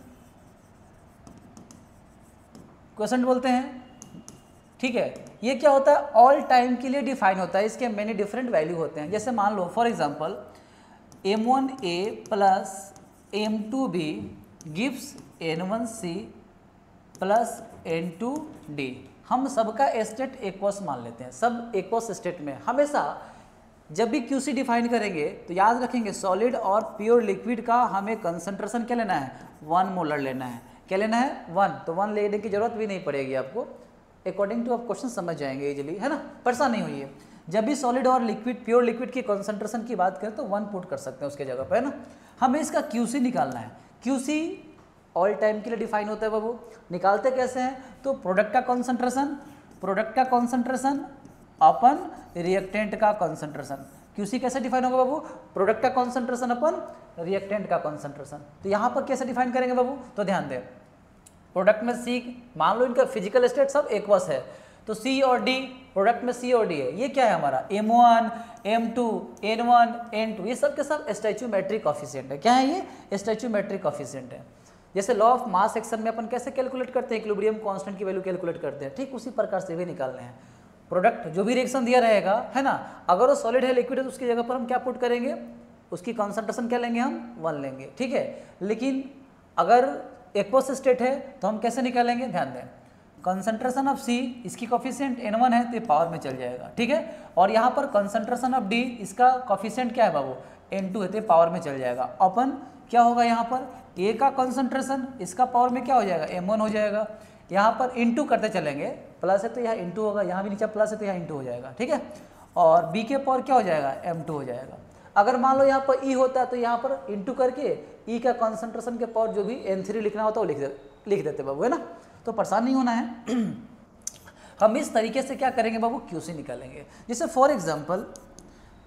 क्वोशिएंट बोलते हैं, ठीक है। ये क्या होता है, ऑल टाइम के लिए डिफाइन होता है, इसके मैनी डिफरेंट वैल्यू होते हैं। जैसे मान लो for example M1A plus M2B gives N1C plus N2D। हम सबका स्टेट एक्वस मान लेते हैं, सब एक्वस स्टेट में। हमेशा जब भी क्यूसी डिफाइन करेंगे तो याद रखेंगे सॉलिड और प्योर लिक्विड का हमें कंसंट्रेशन क्या लेना है, 1 मोलर लेना है। क्या लेना है, 1। तो 1 लेने की जरूरत भी नहीं पड़ेगी आपको, अकॉर्डिंग टू आप क्वेश्चन समझ जाएंगे इजीली, है ना, परेशान नहीं होइए। जब भी सॉलिड और लिक्विड, प्योर लिक्विड की कंसंट्रेशन की बात करें तो 1 पुट कर सकते हैं उसके जगह पर, है ना। हमें इसका क्यूसी निकालना है। क्यूसी ऑल टाइम के लिए डिफाइन होता है बाबू। निकालते कैसे हैं, तो प्रोडक्ट का कॉन्सेंट्रेशन अपन रिएक्टेंट का कॉन्सेंट्रेशन। क्यूसी कैसे डिफाइन होगा बाबू, प्रोडक्ट का कॉन्सेंट्रेशन अपन रिएक्टेंट का कॉन्सेंट्रेशन। तो यहाँ पर कैसे डिफाइन करेंगे बाबू, तो ध्यान दें, प्रोडक्ट में सी, मान लो इनका फिजिकल स्टेट सब एक्वस है तो सी और डी, प्रोडक्ट में सी और डी है। ये क्या है हमारा M1, M2, N1, N2, ये सब के सब स्टोइचियोमेट्रिक कोफिशिएंट है। क्या है ये, स्टोइचियोमेट्रिक कोफिशिएंट है। जैसे लॉ ऑफ मास एक्शन में अपन कैसे कैलकुलेट करते हैं, इक्विलिब्रियम कांस्टेंट की वैल्यू कैलकुलेट करते हैं, ठीक उसी प्रकार से भी निकालने हैं। प्रोडक्ट जो भी रिएक्शन दिया रहेगा, है ना, अगर वो सॉलिड है लिक्विड है तो उसकी जगह पर हम क्या पुट करेंगे, उसकी कॉन्सेंट्रेशन क्या लेंगे, हम 1 लेंगे, ठीक है। लेकिन अगर एक्वस स्टेट है तो हम कैसे निकालेंगे, ध्यान दें, कंसंट्रेशन ऑफ सी, इसकी कोफिशिएंट N1 है तो ये पावर में चल जाएगा, ठीक है। और यहाँ पर कंसंट्रेशन ऑफ डी, इसका कोफिशिएंट क्या है बाबू, N2 है तो ये पावर में चल जाएगा। अपन क्या होगा यहाँ पर, ए का कंसंट्रेशन इसका पावर में क्या हो जाएगा, M1 हो जाएगा। यहाँ पर इंटू करते चलेंगे, प्लस है तो यहाँ इंटू होगा, यहाँ भी नीचे प्लस है तो यहाँ इंटू हो जाएगा, ठीक है। और बी के पावर क्या हो जाएगा, M2 हो जाएगा। अगर मान लो यहाँ पर ई होता है तो यहाँ पर इंटू करके ई का कॉन्सेंट्रेशन के पावर जो भी N3 लिखना होता है वो लिख देते बाबू, है ना। तो परेशान नहीं होना है। हम इस तरीके से क्या करेंगे बाबू, क्यूसी निकालेंगे। जैसे for example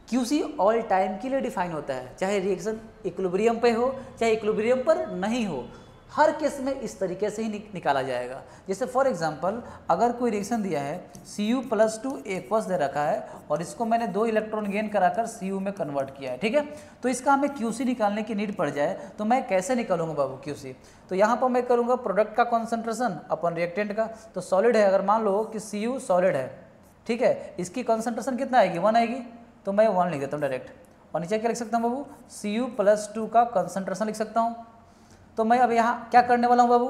QC all time के लिए डिफाइन होता है, चाहे रिएक्शन इक्विलिब्रियम पे हो चाहे इक्विलिब्रियम पर नहीं हो, हर केस में इस तरीके से ही निकाला जाएगा। जैसे फॉर एग्जांपल अगर कोई रिएक्शन दिया है Cu+2 एक्वस दे रखा है और इसको मैंने 2 इलेक्ट्रॉन गेन कराकर Cu में कन्वर्ट किया है, ठीक है। तो इसका हमें क्यूसी निकालने की नीड पड़ जाए तो मैं कैसे निकालूंगा बाबू क्यूसी, तो यहाँ पर मैं करूँगा प्रोडक्ट का कॉन्सेंट्रेशन अपन रिएक्टेंट का। तो सॉलिड है, अगर मान लो कि Cu सॉलिड है, ठीक है, इसकी कॉन्सेंट्रेशन कितना आएगी, 1 आएगी, तो मैं 1 लिख देता हूँ डायरेक्ट। और नीचे क्या लिख सकता हूँ बाबू, Cu+2 का कॉन्सेंट्रेशन लिख सकता हूँ। तो मैं अब यहाँ क्या करने वाला हूँ बाबू,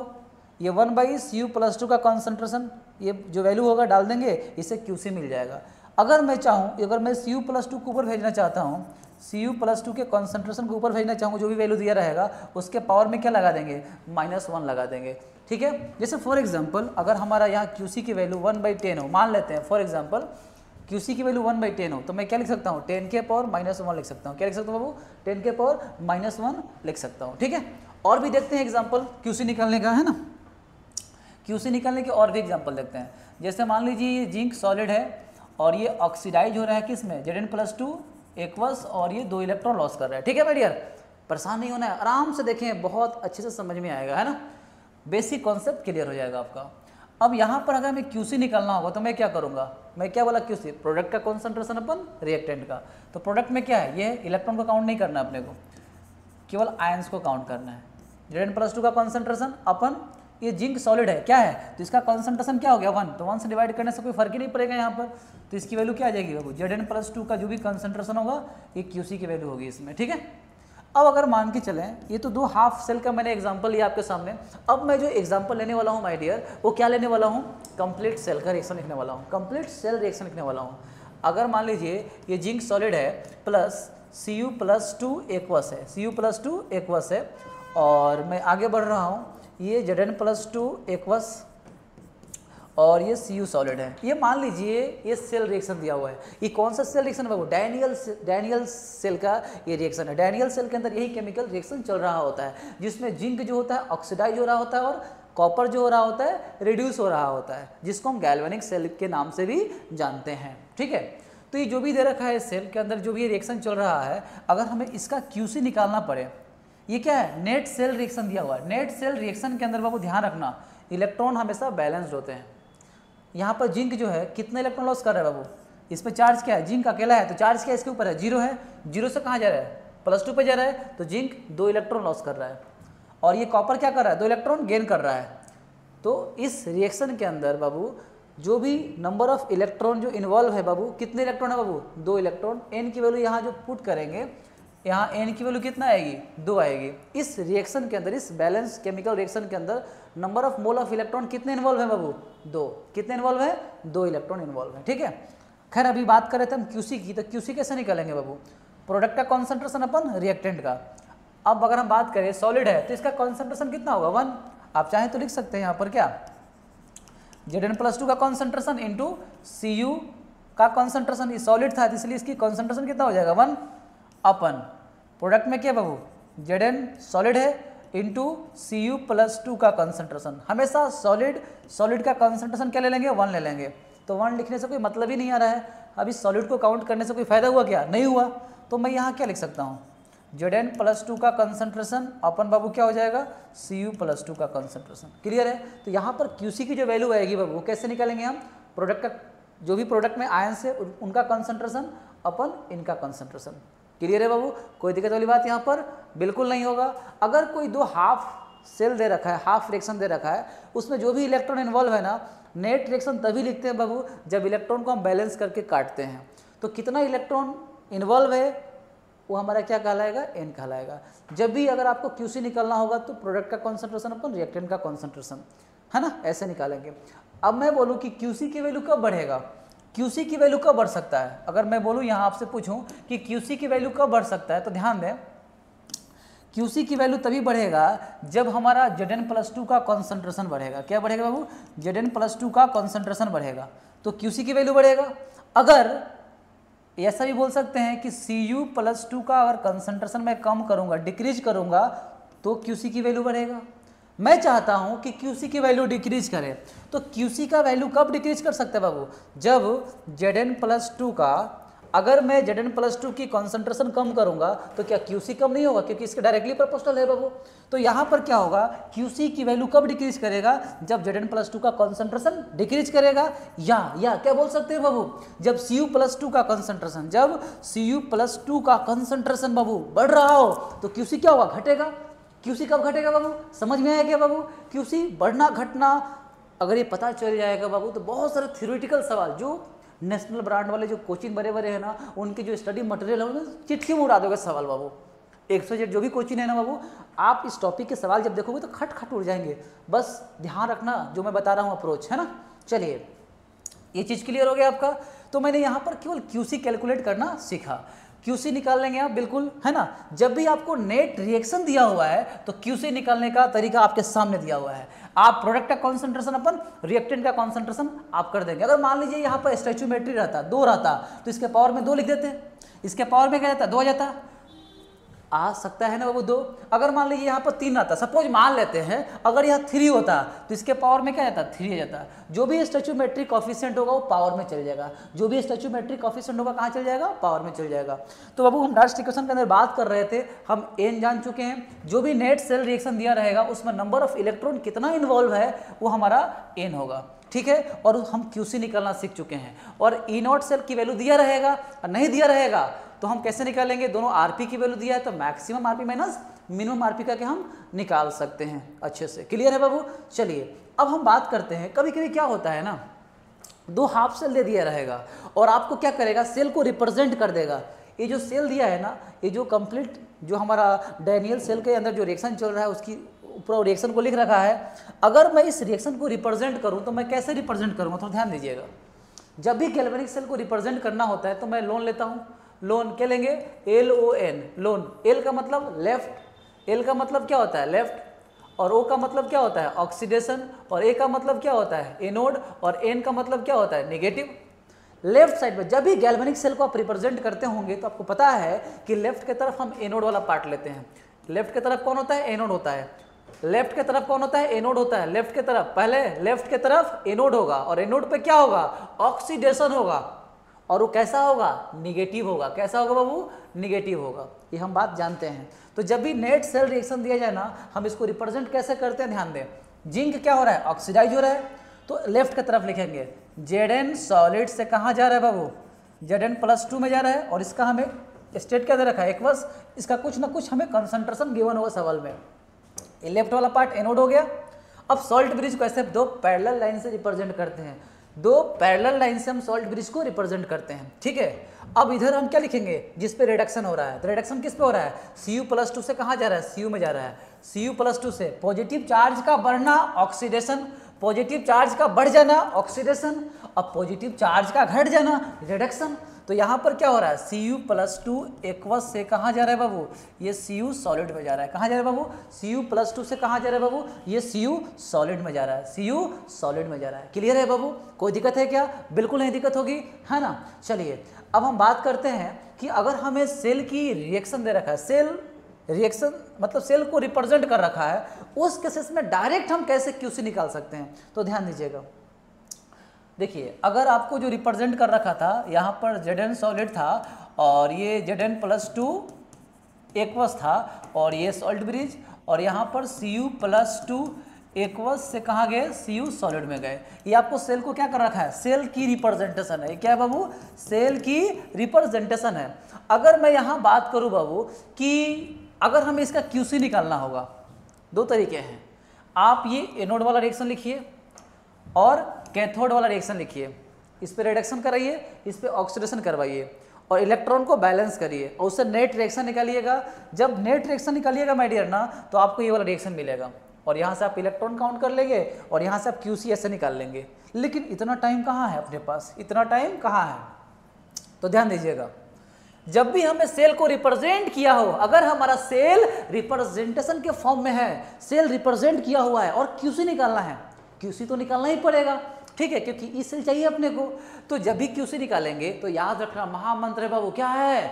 ये 1/Cu+2 का कॉन्सेंट्रेशन, ये जो वैल्यू होगा डाल देंगे, इससे क्यूसी मिल जाएगा। अगर मैं चाहूँ, अगर मैं Cu+2 को ऊपर भेजना चाहता हूँ, Cu+2 के कॉन्सेंट्रेशन को ऊपर भेजना चाहूँ, जो भी वैल्यू दिया रहेगा उसके पावर में क्या लगा देंगे, -1 लगा देंगे, ठीक है। जैसे फॉर एग्जाम्पल अगर हमारा यहाँ क्यूसी की वैल्यू 1/10 हो, मान लेते हैं फॉर एग्जाम्पल क्यूसी की वैल्यू 1/10 हो, तो मैं क्या लिख सकता हूँ, 10 के पावर -1 लिख सकता हूँ। क्या लिख सकता हूँ बाबू, 10 के पावर -1 लिख सकता हूँ, ठीक है। और भी देखते हैं एग्जाम्पल क्यूसी निकालने का, है ना। QC निकालने के और भी एग्जांपल देखते हैं। जैसे मान लीजिए ये जिंक सॉलिड है और ये ऑक्सीडाइज हो रहा है किस में, Zn+2 एक्वस, और ये 2 इलेक्ट्रॉन लॉस कर रहा है। ठीक है मेरे डियर, परेशान नहीं होना है, आराम से देखें, बहुत अच्छे से समझ में आएगा, है ना, बेसिक कॉन्सेप्ट क्लियर हो जाएगा आपका। अब यहाँ पर अगर मैं QC निकालना होगा तो मैं क्या करूँगा, मैं क्या बोला QC, प्रोडक्ट का कॉन्सेंट्रेशन अपन रिएक्टेंट का। तो प्रोडक्ट में क्या है, ये इलेक्ट्रॉन को काउंट नहीं करना है अपने को, केवल आयंस को काउंट करना है। Zn+2 का कॉन्सेंट्रेशन अपन, ये जिंक सॉलिड है क्या है, तो इसका कॉन्सेंट्रेशन क्या हो गया 1, तो 1 से डिवाइड करने से कोई फर्क ही नहीं पड़ेगा यहाँ पर, तो इसकी वैल्यू क्या आ जाएगी बाबू, Zn+2 का जो भी कॉन्सेंट्रेशन होगा ये QC की वैल्यू होगी इसमें। ठीक है, अब अगर मान के चलें, ये तो 2 हाफ सेल का मैंने एग्जांपल लिया आपके सामने। अब मैं जो एग्जांपल लेने वाला हूँ माय डियर, वो क्या लेने वाला हूँ, कंप्लीट सेल का रिएक्शन लिखने वाला हूँ, कंप्लीट सेल रिएक्शन लिखने वाला हूँ। अगर मान लीजिए ये जिंक सॉलिड है प्लस Cu+2 एक्वस है, Cu+2 एक्वस है, और मैं आगे बढ़ रहा हूँ, ये Zn+2 एक्वस और ये Cu सॉलिड है। ये मान लीजिए ये सेल रिएक्शन दिया हुआ है, ये कौन सा सेल रिएक्शन है बाबू, डैनियल सेल का ये रिएक्शन है। डैनियल सेल के अंदर यही केमिकल रिएक्शन चल रहा होता है, जिसमें जिंक जो होता है ऑक्सीडाइज हो रहा होता है और कॉपर जो हो रहा होता है रिड्यूस हो रहा होता है, जिसको हम गैल्वेनिक सेल के नाम से भी जानते हैं। ठीक है, तो ये जो भी दे रखा है सेल के अंदर जो भी रिएक्शन चल रहा है, अगर हमें इसका QC निकालना पड़े, ये क्या है, नेट सेल रिएक्शन दिया हुआ है। नेट सेल रिएक्शन के अंदर बाबू ध्यान रखना, इलेक्ट्रॉन हमेशा बैलेंस्ड होते हैं। यहाँ पर जिंक जो है कितने इलेक्ट्रॉन लॉस कर रहा है बाबू, इसमें चार्ज क्या है, जिंक अकेला है, तो चार्ज क्या इसके ऊपर है, 0 है, 0 से कहाँ जा रहा है, +2 पे जा रहा है, तो जिंक 2 इलेक्ट्रॉन लॉस कर रहा है, और ये कॉपर क्या कर रहा है, 2 इलेक्ट्रॉन गेन कर रहा है। तो इस रिएक्शन के अंदर बाबू जो भी नंबर ऑफ इलेक्ट्रॉन जो इन्वॉल्व है बाबू, कितने इलेक्ट्रॉन है बाबू, 2 इलेक्ट्रॉन। n की वैल्यू यहाँ जो पुट करेंगे, यहाँ n की वैल्यू कितना आएगी, 2 आएगी। इस रिएक्शन के अंदर, इस बैलेंस केमिकल रिएक्शन के अंदर number of mole of electron कितने इन्वॉल्व है बाबू, 2। कितने इन्वॉल्व है, 2 इलेक्ट्रॉन इन्वॉल्व है। ठीक है, खैर अभी बात कर रहे थे हम QC की, तो QC कैसे निकालेंगे बाबू, प्रोडक्ट का कॉन्सेंट्रेशन अपन रिएक्टेंट का। अब अगर हम बात करें सॉलिड है तो इसका कॉन्सेंट्रेशन कितना होगा, 1। आप चाहें तो लिख सकते हैं यहाँ पर क्या, Zn+2 का कॉन्सेंट्रेशन इंटू Cu का कॉन्सेंट्रेशन, ये सॉलिड था इसलिए इसकी कॉन्सेंट्रेशन कितना हो जाएगा, 1 अपन प्रोडक्ट में क्या बाबू, Zn सॉलिड है इंटू Cu+2 का कॉन्सेंट्रेशन। हमेशा सॉलिड का कॉन्सेंट्रेशन क्या ले लेंगे, 1 ले लेंगे। तो 1 लिखने से कोई मतलब ही नहीं आ रहा है, अभी सॉलिड को काउंट करने से कोई फायदा हुआ क्या, नहीं हुआ। तो मैं यहाँ क्या लिख सकता हूँ, Zn+2 का कंसंट्रेशन अपन बाबू क्या हो जाएगा, Cu+2 का कंसंट्रेशन। क्लियर है, तो यहाँ पर QC की जो वैल्यू आएगी बाबू, कैसे निकालेंगे हम, प्रोडक्ट का जो भी प्रोडक्ट में आयंस है उनका कंसंट्रेशन अपन इनका कंसंट्रेशन। क्लियर है बाबू, कोई दिक्कत वाली बात यहाँ पर बिल्कुल नहीं होगा। अगर कोई 2 हाफ सेल दे रखा है, हाफ रिएक्शन दे रखा है, उसमें जो भी इलेक्ट्रॉन इन्वॉल्व है ना, नेट रिएक्शन तभी लिखते हैं बाबू जब इलेक्ट्रॉन को हम बैलेंस करके काटते हैं। तो कितना इलेक्ट्रॉन इन्वॉल्व है वो हमारा क्या कहलाएगा, n कहलाएगा। जब भी अगर आपको QC निकालना होगा तो प्रोडक्ट का कॉन्सेंट्रेशन अपन रिएक्टेंट का कॉन्सेंट्रेशन, है ना, ऐसे निकालेंगे। अब मैं बोलूँ कि QC की वैल्यू कब बढ़ेगा, QC की वैल्यू कब बढ़ सकता है, अगर मैं बोलूँ यहाँ आपसे पूछूं कि QC की वैल्यू कब बढ़ सकता है, तो ध्यान दें QC की वैल्यू तभी बढ़ेगा जब हमारा Zn+2 का कॉन्सेंट्रेशन बढ़ेगा। क्या बढ़ेगा बाबू, Zn+2 का कॉन्सेंट्रेशन बढ़ेगा तो QC की वैल्यू बढ़ेगा। अगर ऐसा भी बोल सकते हैं कि Cu+2 का अगर कंसंट्रेशन मैं कम करूंगा, डिक्रीज करूंगा, तो QC की वैल्यू बढ़ेगा। मैं चाहता हूं कि QC की वैल्यू डिक्रीज करे, तो QC का वैल्यू कब डिक्रीज कर सकते हैं बाबू, जब Zn+2 का, अगर मैं Zn+2 की कंसंट्रेशन कम करूंगा तो क्या QC कम नहीं होगा, क्योंकि इसके डायरेक्टली प्रोपोर्शनल है बाबू। तो यहाँ पर क्या होगा, QC की वैल्यू कब डिक्रीज करेगा, जब Zn+2 का कंसंट्रेशन डिक्रीज करेगा, या क्या बोल सकते हैं बाबू, जब Cu+2 का कंसंट्रेशन, जब Cu+2 का कंसंट्रेशन बाबू बढ़ रहा हो तो QC क्या होगा, घटेगा। QC कब घटेगा बाबू, समझ में आया क्या बाबू, QC बढ़ना घटना अगर ये पता चल जाएगा बाबू तो बहुत सारे थ्योरेटिकल सवाल जो नेशनल ब्रांड वाले जो कोचिंग बड़े बड़े हैं ना, उनके जो स्टडी मटेरियल है उनमें चिट्ठी में उड़ा दोगे सवाल बाबू। 100 जो भी कोचिंग है ना बाबू, आप इस टॉपिक के सवाल जब देखोगे तो खट खट उड़ जाएंगे। बस ध्यान रखना जो मैं बता रहा हूँ अप्रोच, है ना। चलिए ये चीज़ क्लियर हो गया आपका। तो मैंने यहाँ पर केवल QC कैलकुलेट करना सीखा, QC निकाल लेंगे आप बिल्कुल, है ना। जब भी आपको नेट रिएक्शन दिया हुआ है तो QC निकालने का तरीका आपके सामने दिया हुआ है। आप प्रोडक्ट का कॉन्सेंट्रेशन अपन रिएक्टेंट का कॉन्सेंट्रेशन आप कर देंगे। अगर मान लीजिए यहाँ पर स्टैच्यूमेट्री रहता 2 रहता तो इसके पावर में 2 लिख देते, इसके पावर में क्या रहता 2 आ जाता। आ सकता है ना बाबू 2। अगर मान लीजिए यहाँ पर 3 आता, सपोज मान लेते हैं अगर यहाँ 3 होता तो इसके पावर में क्या जाता, 3 आ जाता। जो भी स्टोइचियोमेट्रिक कोएफिशिएंट होगा वो पावर में चल जाएगा, जो भी स्टोइचियोमेट्रिक कोएफिशिएंट होगा कहाँ चल जाएगा, पावर में चल जाएगा। तो बाबू हम लास्ट इक्वेशन के अंदर बात कर रहे थे, हम n जान चुके हैं, जो भी नेट सेल रिएक्शन दिया रहेगा उसमें नंबर ऑफ इलेक्ट्रॉन कितना इन्वॉल्व है वो हमारा n होगा, ठीक है। और हम QC निकालना सीख चुके हैं। और E0 सेल की वैल्यू दिया रहेगा और नहीं दिया रहेगा तो हम कैसे निकालेंगे, दोनों RP की वैल्यू दिया है तो maximum RP minus minimum RP का हम निकाल सकते हैं अच्छे से। क्लियर है बाबू। चलिए अब हम बात करते हैं, कभी कभी क्या होता है ना, 2 हाफ सेल दे दिया रहेगा और आपको क्या करेगा, सेल को रिप्रेजेंट कर देगा। ये जो सेल दिया है ना, ये जो कंप्लीट जो हमारा डैनियल सेल के अंदर जो रिएक्शन चल रहा है उसकी ऊपर रिएक्शन को लिख रखा है। अगर मैं इस रिएक्शन को रिप्रेजेंट करूं तो मैं कैसे रिप्रेजेंट करूंगा, थोड़ा ध्यान दीजिएगा। जब भी गैल्वेनिक सेल को रिप्रेजेंट करना होता है तो मैं लोन लेता हूं। लोन क्या लेंगे, LON, लोन। L का मतलब लेफ्ट, L का मतलब क्या होता है लेफ्ट, और O का मतलब क्या होता है ऑक्सीडेशन, और A का मतलब क्या होता है एनोड, और N का मतलब क्या होता है नेगेटिव। लेफ्ट साइड में जब भी गैल्वेनिक सेल को आप रिप्रेजेंट करते होंगे तो आपको पता है कि लेफ्ट की तरफ हम एनोड वाला पार्ट लेते हैं। लेफ्ट की तरफ कौन होता है, एनोड होता है। लेफ्ट की तरफ कौन होता है, एनोड होता है। लेफ्ट की तरफ पहले लेफ्ट की तरफ एनोड होगा और एनोड पे क्या होगा, ऑक्सीडेशन होगा, और वो कैसा होगा, निगेटिव होगा। कैसा होगा बाबू, निगेटिव होगा। ये हम बात जानते हैं। तो जब भी नेट सेल रिएक्शन दिया जाए ना, हम इसको रिप्रेजेंट कैसे करते हैं, ध्यान दें। जिंक क्या हो रहा है, ऑक्सीडाइज हो रहा है, तो लेफ्ट की तरफ लिखेंगे Zn सॉलिड से कहाँ जा रहा है बाबू, Zn+2 में जा रहा है, और इसका हमें स्टेट क्या दे रखा है, एक बस इसका कुछ ना कुछ हमें कंसंट्रेशन गिवन होगा सवाल में। ये लेफ्ट वाला पार्ट एनोड हो गया। अब सॉल्ट ब्रिज को ऐसे 2 पैरेलल लाइन से रिप्रेजेंट करते हैं, 2 पैरेलल लाइन से हम सॉल्ट ब्रिज को रिप्रेजेंट करते हैं, ठीक है। अब इधर हम क्या लिखेंगे, जिस पे रिडक्शन हो रहा है, तो रिडक्शन किस पे हो रहा है, Cu+2 से कहाँ जा रहा है, Cu में जा रहा है। Cu+2 से पॉजिटिव चार्ज का बढ़ना ऑक्सीडेशन, पॉजिटिव चार्ज का बढ़ जाना ऑक्सीडेशन, अब पॉजिटिव चार्ज का घट जाना रिडक्शन। तो यहाँ पर क्या हो रहा है, Cu+2 एक्वस से कहाँ जा रहा है बाबू, ये Cu सॉलिड में जा रहा है। कहाँ जा रहा है बाबू, Cu+2 से कहाँ जा रहा है बाबू, ये Cu सॉलिड में जा रहा है, Cu सॉलिड में जा रहा है। क्लियर है बाबू, कोई दिक्कत है क्या, बिल्कुल नहीं दिक्कत होगी, है ना। चलिए अब हम बात करते हैं कि अगर हमें सेल की रिएक्शन दे रखा है, सेल रिएक्शन मतलब सेल को रिप्रेजेंट कर रखा है, उस केसेस में डायरेक्ट हम कैसे QC निकाल सकते हैं। तो ध्यान दीजिएगा, देखिए अगर आपको जो रिप्रेजेंट कर रखा था, यहाँ पर Zn सॉलिड था और ये Zn+2 एक्वस था और ये सॉल्ट ब्रिज, और यहाँ पर Cu+2 एक्वस से कहाँ गए, Cu सॉलिड में गए। ये आपको सेल को क्या कर रखा है, सेल की रिप्रेजेंटेशन है। क्या है बाबू, सेल की रिप्रेजेंटेशन है। अगर मैं यहाँ बात करूँ बाबू कि अगर हमें इसका QC निकालना होगा, 2 तरीके हैं। आप ये एनोड वाला रिएक्शन लिखिए और कैथोड वाला रिएक्शन लिखिए, इस पे रिडक्शन कराइए, इस पे ऑक्सीडेशन करवाइए और इलेक्ट्रॉन को बैलेंस करिए और उससे नेट रिएक्शन निकालिएगा। जब नेट रिएक्शन निकालिएगा माय डियर ना, तो आपको ये वाला रिएक्शन मिलेगा और यहाँ से आप इलेक्ट्रॉन काउंट कर लेंगे और यहाँ से आप QC ऐसे निकाल लेंगे। लेकिन इतना टाइम कहाँ है अपने पास, इतना टाइम कहाँ है। तो ध्यान दीजिएगा, जब भी हमें सेल को रिप्रेजेंट किया हो, अगर हमारा सेल रिप्रेजेंटेशन के फॉर्म में है, सेल रिप्रेजेंट किया हुआ है और QC निकालना है, QC तो निकालना ही पड़ेगा, ठीक है, क्योंकि ई सेल चाहिए अपने को। तो जब भी QC निकालेंगे तो याद रखना महामंत्र है बाबू, क्या है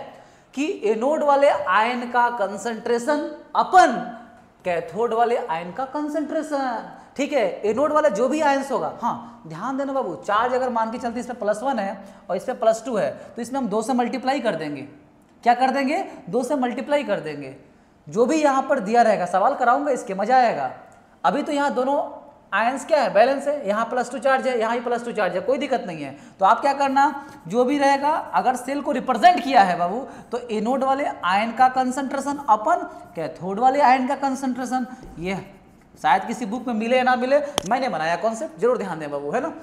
कि एनोड वाले आयन का कंसंट्रेशन अपन कैथोड वाले आयन का कंसंट्रेशन, ठीक है। एनोड वाला जो भी आयंस होगा, हाँ ध्यान देना बाबू, चार्ज अगर मान के चलते इसमें +1 है और इसमें +2 है तो इसमें हम 2 से मल्टीप्लाई कर देंगे। क्या कर देंगे, 2 से मल्टीप्लाई कर देंगे। जो भी यहाँ पर दिया रहेगा, सवाल कराऊंगा इसके, मजा आएगा। अभी तो यहाँ दोनों आयंस क्या है, बैलेंस है, यहाँ +2 चार्ज है, यहाँ ही +2 चार्ज है, कोई दिक्कत नहीं है। तो आप क्या करना, जो भी रहेगा, अगर सेल को रिप्रेजेंट किया है बाबू, तो एनोड वाले आयन का कंसंट्रेशन अपन कैथोड वाले आयन का कंसंट्रेशन, ये शायद किसी बुक में मिले या ना मिले, मैंने बनाया कॉन्सेप्ट, जरूर ध्यान दें बाबू, है ना।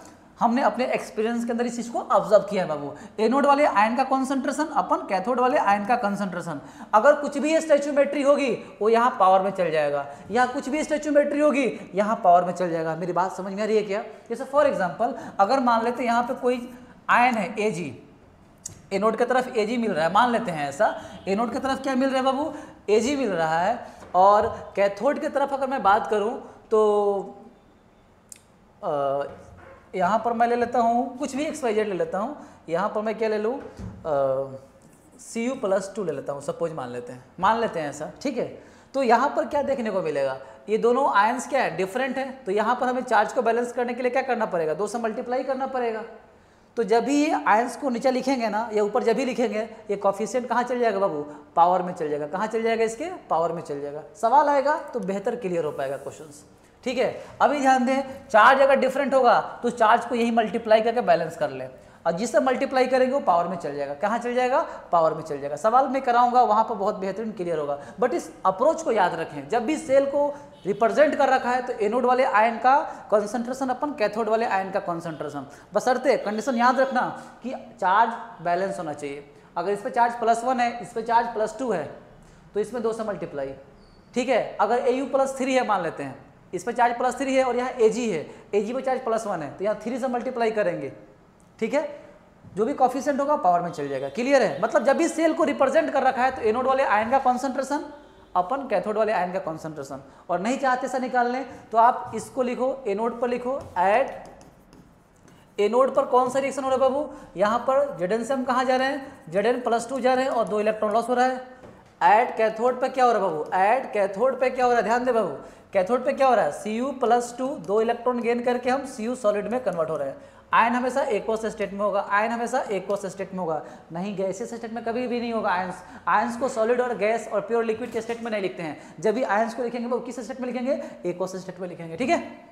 हमने अपने एक्सपीरियंस के अंदर इस चीज को ऑब्जर्व किया है बाबू। एनोड वाले आयन का कंसंट्रेशन अपन कैथोड वाले आयन का कंसंट्रेशन, अगर कुछ भी स्टोइचियोमेट्री होगी वो यहाँ पावर में चल जाएगा, यहाँ कुछ भी स्टोइचियोमेट्री होगी यहाँ पावर में चल जाएगा। मेरी बात समझ में आ रही है क्या। जैसे फॉर एग्जाम्पल अगर मान लेते यहाँ पे कोई आयन है Ag, एनोड की तरफ Ag मिल रहा है, मान लेते हैं ऐसा, एनोड की तरफ क्या मिल रहा है बाबू, Ag मिल रहा है, और कैथोड की तरफ अगर मैं बात करूं तो यहाँ पर मैं ले लेता हूँ कुछ भी XYZ ले लेता हूँ। यहाँ पर मैं क्या ले लूँ, Cu+2 ले लेता हूँ, सपोज मान लेते हैं ऐसा, ठीक है। तो यहाँ पर क्या देखने को मिलेगा, ये दोनों आयंस क्या है, डिफरेंट है। तो यहाँ पर हमें चार्ज को बैलेंस करने के लिए क्या करना पड़ेगा, 2 से मल्टीप्लाई करना पड़ेगा। तो जब भी ये आयंस को नीचे लिखेंगे ना, या ऊपर जब भी लिखेंगे, ये कॉफिशिएंट कहाँ चल जाएगा बाबू, पावर में चल जाएगा। कहाँ चल जाएगा, इसके पावर में चल जाएगा। सवाल आएगा तो बेहतर क्लियर हो पाएगा क्वेश्चंस, ठीक है। अभी ध्यान दें, चार्ज अगर डिफरेंट होगा तो चार्ज को यही मल्टीप्लाई करके बैलेंस कर ले, और जिससे मल्टीप्लाई करेंगे वो पावर में चल जाएगा। कहाँ चल जाएगा, पावर में चल जाएगा। सवाल में कराऊंगा वहाँ पर बहुत बेहतरीन क्लियर होगा। बट इस अप्रोच को याद रखें, जब भी सेल को रिप्रेजेंट कर रखा है तो एनोड वाले आयन का कॉन्सेंट्रेशन अपन कैथोड वाले आयन का कॉन्सेंट्रेशन, बशर्ते कंडीशन याद रखना कि चार्ज बैलेंस होना चाहिए। अगर इस पर चार्ज +1 है, इस पर चार्ज +2 है, तो इसमें 2 से मल्टीप्लाई, ठीक है। अगर Au+3 है मान लेते हैं, इस पर चार्ज +3 है और यहाँ Ag है, Ag पर चार्ज +1 है, तो यहाँ 3 से मल्टीप्लाई करेंगे, ठीक है। जो भी कॉफिशिएंट होगा पावर में चल जाएगा। क्लियर है। मतलब जब भी सेल को रिप्रेजेंट कर रखा है तो एनोड वाले आयन का कॉन्सेंट्रेशन अपन कैथोड वाले आयन का कॉन्सेंट्रेशन, और नहीं चाहते ऐसा निकालने तो आप इसको लिखो, एनोड पर लिखो ऐड, एनोड पर कौन सा रिएक्शन हो रहा है बाबू, यहाँ पर Zn से हम कहाँ जा रहे हैं, Zn+2 जा रहे हैं और 2 इलेक्ट्रॉन लॉस हो रहा है। ऐड कैथोड पे क्या हो रहा है बाबू, ऐड कैथोड पे क्या हो रहा है, ध्यान दे बाबू, कैथोड पे क्या हो रहा है, Cu+2 2 इलेक्ट्रॉन गेन करके हम Cu सॉलिड में कन्वर्ट हो रहे हैं। आयन हमेशा एक्वस स्टेट में होगा, आयन हमेशा एक्वस स्टेट में होगा, नहीं गैसियस स्टेट में कभी भी नहीं होगा। आयंस आयंस को सॉलिड और गैस और प्योर लिक्विड के स्टेट में नहीं लिखते हैं। जब भी आयंस को लिखेंगे वो किस स्टेट में लिखेंगे, एक्वस स्टेट में लिखेंगे, ठीक है।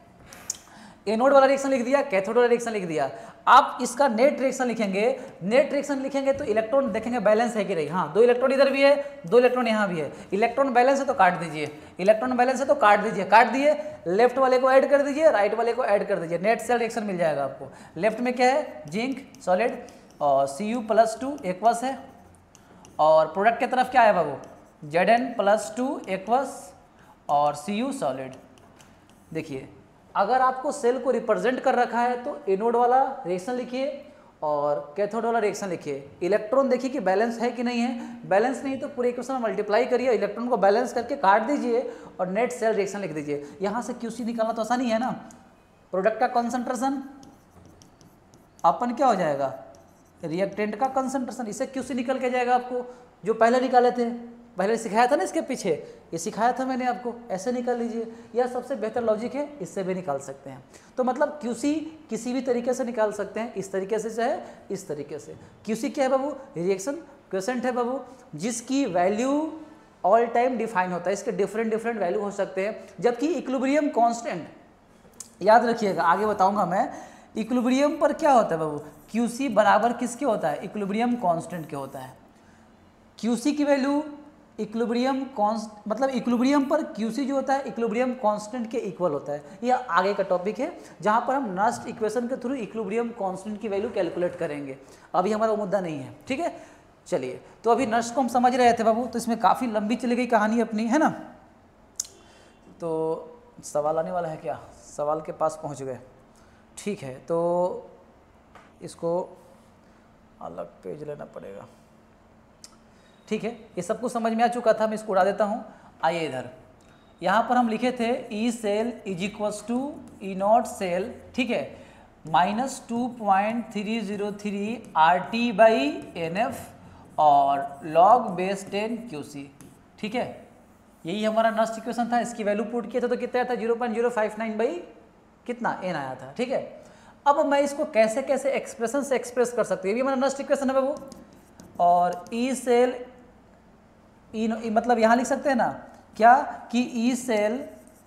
एनोड वाला रिएक्शन लिख दिया, कैथोड वाला रिएक्शन लिख दिया। आप इसका नेट रिएक्शन लिखेंगे, नेट रिएक्शन लिखेंगे तो इलेक्ट्रॉन देखेंगे बैलेंस है कि नहीं। हाँ, 2 इलेक्ट्रॉन इधर भी है, 2 इलेक्ट्रॉन यहाँ भी है। इलेक्ट्रॉन बैलेंस है तो काट दीजिए, इलेक्ट्रॉन बैलेंस है तो काट दीजिए, काट दिए, लेफ्ट वाले को ऐड कर दीजिए, राइट वाले को ऐड कर दीजिए, नेट सेल रिएक्शन मिल जाएगा आपको। लेफ्ट में क्या है, जिंक सॉलिड और Cu+2 एक्वस है, और प्रोडक्ट की तरफ क्या है बाबू, Zn+2 एक्वस और Cu सॉलिड। देखिए, अगर आपको सेल को रिप्रेजेंट कर रखा है तो एनोड वाला रिएक्शन लिखिए और कैथोड वाला रिएक्शन लिखिए। इलेक्ट्रॉन देखिए कि बैलेंस है कि नहीं है, बैलेंस नहीं तो पूरे इक्वेशन मल्टीप्लाई करिए, इलेक्ट्रॉन को बैलेंस करके काट दीजिए और नेट सेल रिएक्शन लिख दीजिए। यहाँ से QC निकालना तो आसानी है ना। प्रोडक्ट का कॉन्सेंट्रेशन अपन क्या हो जाएगा, रिएक्टेंट का कॉन्सेंट्रेशन, इससे QC निकल के जाएगा आपको, जो पहले निकाले थे, पहले सिखाया था ना इसके पीछे, ये सिखाया था मैंने आपको, ऐसे निकाल लीजिए। यह सबसे बेहतर लॉजिक है, इससे भी निकाल सकते हैं। तो मतलब QC किसी भी तरीके से निकाल सकते हैं, इस तरीके से चाहे इस तरीके से। QC क्या है बाबू, रिएक्शन क्वोशेंट है बाबू, जिसकी वैल्यू ऑल टाइम डिफाइन होता है। इसके डिफरेंट वैल्यू हो सकते हैं, जबकि इक्विलिब्रियम कांस्टेंट, याद रखिएगा आगे बताऊंगा मैं, इक्विलिब्रियम पर क्या होता है बाबू, QC बराबर किसके होता है, इक्विलिब्रियम कांस्टेंट के होता है। QC की वैल्यू इक्विलिब्रियम मतलब इक्विलिब्रियम पर QC जो होता है इक्विलिब्रियम कांस्टेंट के इक्वल होता है। यह आगे का टॉपिक है जहां पर हम नस्ट इक्वेशन के थ्रू इक्विलिब्रियम कांस्टेंट की वैल्यू कैलकुलेट करेंगे। अभी हमारा वो मुद्दा नहीं है, ठीक है। चलिए, तो अभी नस्ट को हम समझ रहे थे बाबू, तो इसमें काफ़ी लंबी चली गई कहानी अपनी, है ना। तो सवाल आने वाला है क्या, सवाल के पास पहुँच गए, ठीक है। तो इसको अलग पेज लेना पड़ेगा, ठीक है। ये सब कुछ समझ में आ चुका था, मैं इसको उड़ा देता हूँ। आइए इधर, यहाँ पर हम लिखे थे E सेल = E0 सेल, ठीक है, -2.303 RT/NF और log base 10 QC, ठीक है। यही हमारा नस्ट इक्वेशन था। इसकी वैल्यू पुट किया था तो कितना आया था, 0.059 कितना n आया था, ठीक है। अब मैं इसको कैसे कैसे एक्सप्रेशन से एक्सप्रेस कर सकते हैं, ये भी हमारा नस्ट इक्वेशन है बाबू। और E सेल मतलब यहाँ लिख सकते हैं ना क्या, कि E सेल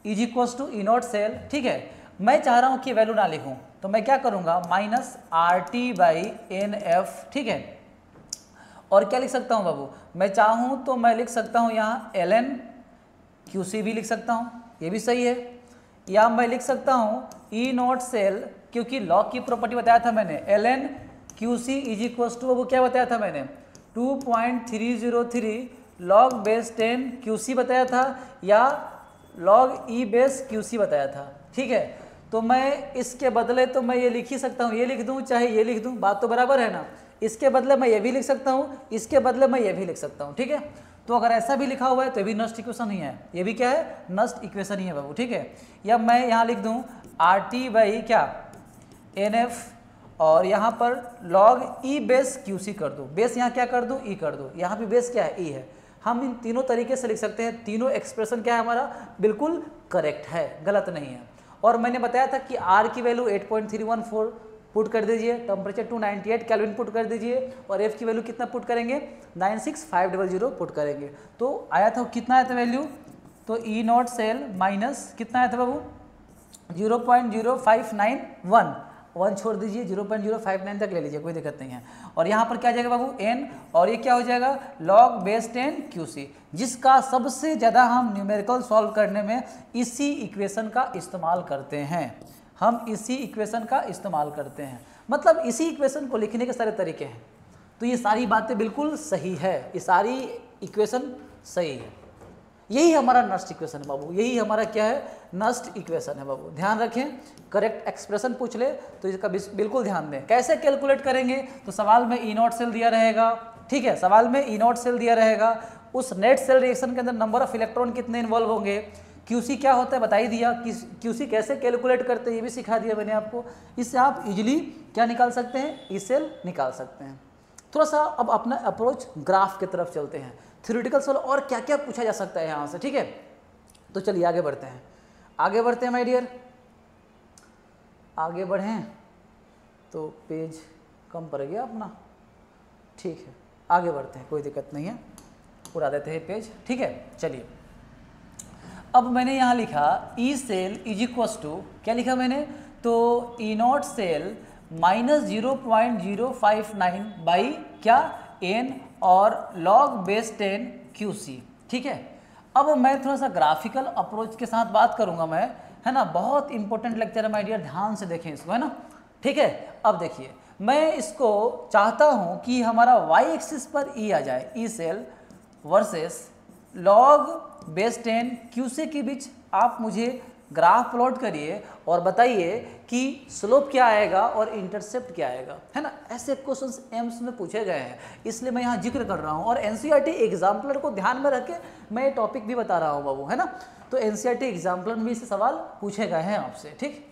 = E0 सेल, ठीक है। मैं चाह रहा हूँ कि वैल्यू ना लिखूँ, तो मैं क्या करूँगा, -RT/NF, ठीक है। और क्या लिख सकता हूँ बाबू, मैं चाहूँ तो मैं लिख सकता हूँ यहाँ ln QC भी लिख सकता हूँ, ये भी सही है। या मैं लिख सकता हूँ E0 सेल, क्योंकि लॉग की प्रॉपर्टी बताया था मैंने, ln QC = वो क्या बताया था मैंने, 2.303 log base 10 QC बताया था, या log E base QC बताया था, ठीक है। तो मैं इसके बदले तो मैं ये लिख ही सकता हूँ, ये लिख दूँ चाहे ये लिख दूँ, बात तो बराबर है ना। इसके बदले मैं ये भी लिख सकता हूँ, इसके बदले मैं ये भी लिख सकता हूँ, ठीक है। तो अगर ऐसा भी लिखा हुआ है तो ये भी नस्ट इक्वेशन ही है, ये भी क्या है, नस्ट इक्वेशन ही है बाबू, ठीक है। या मैं यहाँ लिख दूँ RT/NF और यहाँ पर log ई बेस QC कर दो, बेस यहाँ क्या कर दो, ई कर दो, यहाँ भी बेस क्या है, ई है। हम इन तीनों तरीके से लिख सकते हैं, तीनों एक्सप्रेशन क्या है हमारा, बिल्कुल करेक्ट है, गलत नहीं है। और मैंने बताया था कि R की वैल्यू 8.314 पुट कर दीजिए, टेम्परेचर 298 केल्विन पुट कर दीजिए, और F की वैल्यू कितना पुट करेंगे, 96500 पुट करेंगे। तो आया था, कितना आया था वैल्यू, तो ई नॉट सेल माइनस कितना आया था बाबू, 0.0591, 1 छोड़ दीजिए, 0.059 तक ले लीजिए, कोई दिक्कत नहीं है। और यहाँ पर क्या आ जाएगा बाबू, n, और ये क्या हो जाएगा, log बेस 10 QC, जिसका सबसे ज़्यादा हम न्यूमेरिकल सॉल्व करने में इसी इक्वेशन का इस्तेमाल करते हैं, हम इसी इक्वेशन का इस्तेमाल करते हैं, मतलब इसी इक्वेशन को लिखने के सारे तरीके हैं। तो ये सारी बातें बिल्कुल सही है, ये सारी इक्वेशन सही है, यही हमारा नस्ट इक्वेशन है बाबू, यही हमारा क्या है, नस्ट इक्वेशन है बाबू। ध्यान रखें, करेक्ट एक्सप्रेशन पूछ ले तो इसका बिल्कुल ध्यान दें। कैसे कैलकुलेट करेंगे, तो सवाल में ई नॉट सेल दिया रहेगा, ठीक है, सवाल में ई नॉट सेल दिया रहेगा, उस नेट सेल रिएक्शन के अंदर नंबर ऑफ इलेक्ट्रॉन कितने इन्वॉल्व होंगे, QC क्या होता है बता ही दिया, QC कैसे कैलकुलेट करते हैं ये भी सिखा दिया मैंने आपको। इससे आप इजीली क्या निकाल सकते हैं, ई सेल निकाल सकते हैं। थोड़ा सा अब अपना अप्रोच ग्राफ की तरफ चलते हैं, थ्योरेटिकल सवाल और क्या क्या पूछा जा सकता है यहाँ से, ठीक है। तो चलिए आगे बढ़ते हैं, आगे बढ़ते हैं माय डियर, आगे बढ़ें तो पेज कम पड़ गया अपना, ठीक है, आगे बढ़ते हैं, कोई दिक्कत नहीं है, पूरा देते हैं पेज, ठीक है। चलिए अब मैंने यहाँ लिखा E cell is equals to, क्या लिखा मैंने, तो E not cell minus 0.059 by क्या, n, और log बेस 10 QC, ठीक है। अब मैं थोड़ा सा ग्राफिकल अप्रोच के साथ बात करूंगा मैं, है ना, बहुत इंपॉर्टेंट लेक्चर है माय डियर, ध्यान से देखें इसको, है ना, ठीक है। अब देखिए मैं इसको चाहता हूं कि हमारा y एक्सिस पर E आ जाए, E cell versus log base 10 QC के बीच आप मुझे ग्राफ प्लॉट करिए और बताइए कि स्लोप क्या आएगा और इंटरसेप्ट क्या आएगा, है ना। ऐसे क्वेश्चंस एम्स में पूछे गए हैं, इसलिए मैं यहाँ जिक्र कर रहा हूँ, और एनसीईआरटी एग्जाम्पलर को ध्यान में रख के मैं ये टॉपिक भी बता रहा हूँ बाबू, है ना। तो एनसीईआरटी एग्जाम्पलर में भी से सवाल पूछे गए हैं आपसे, ठीक।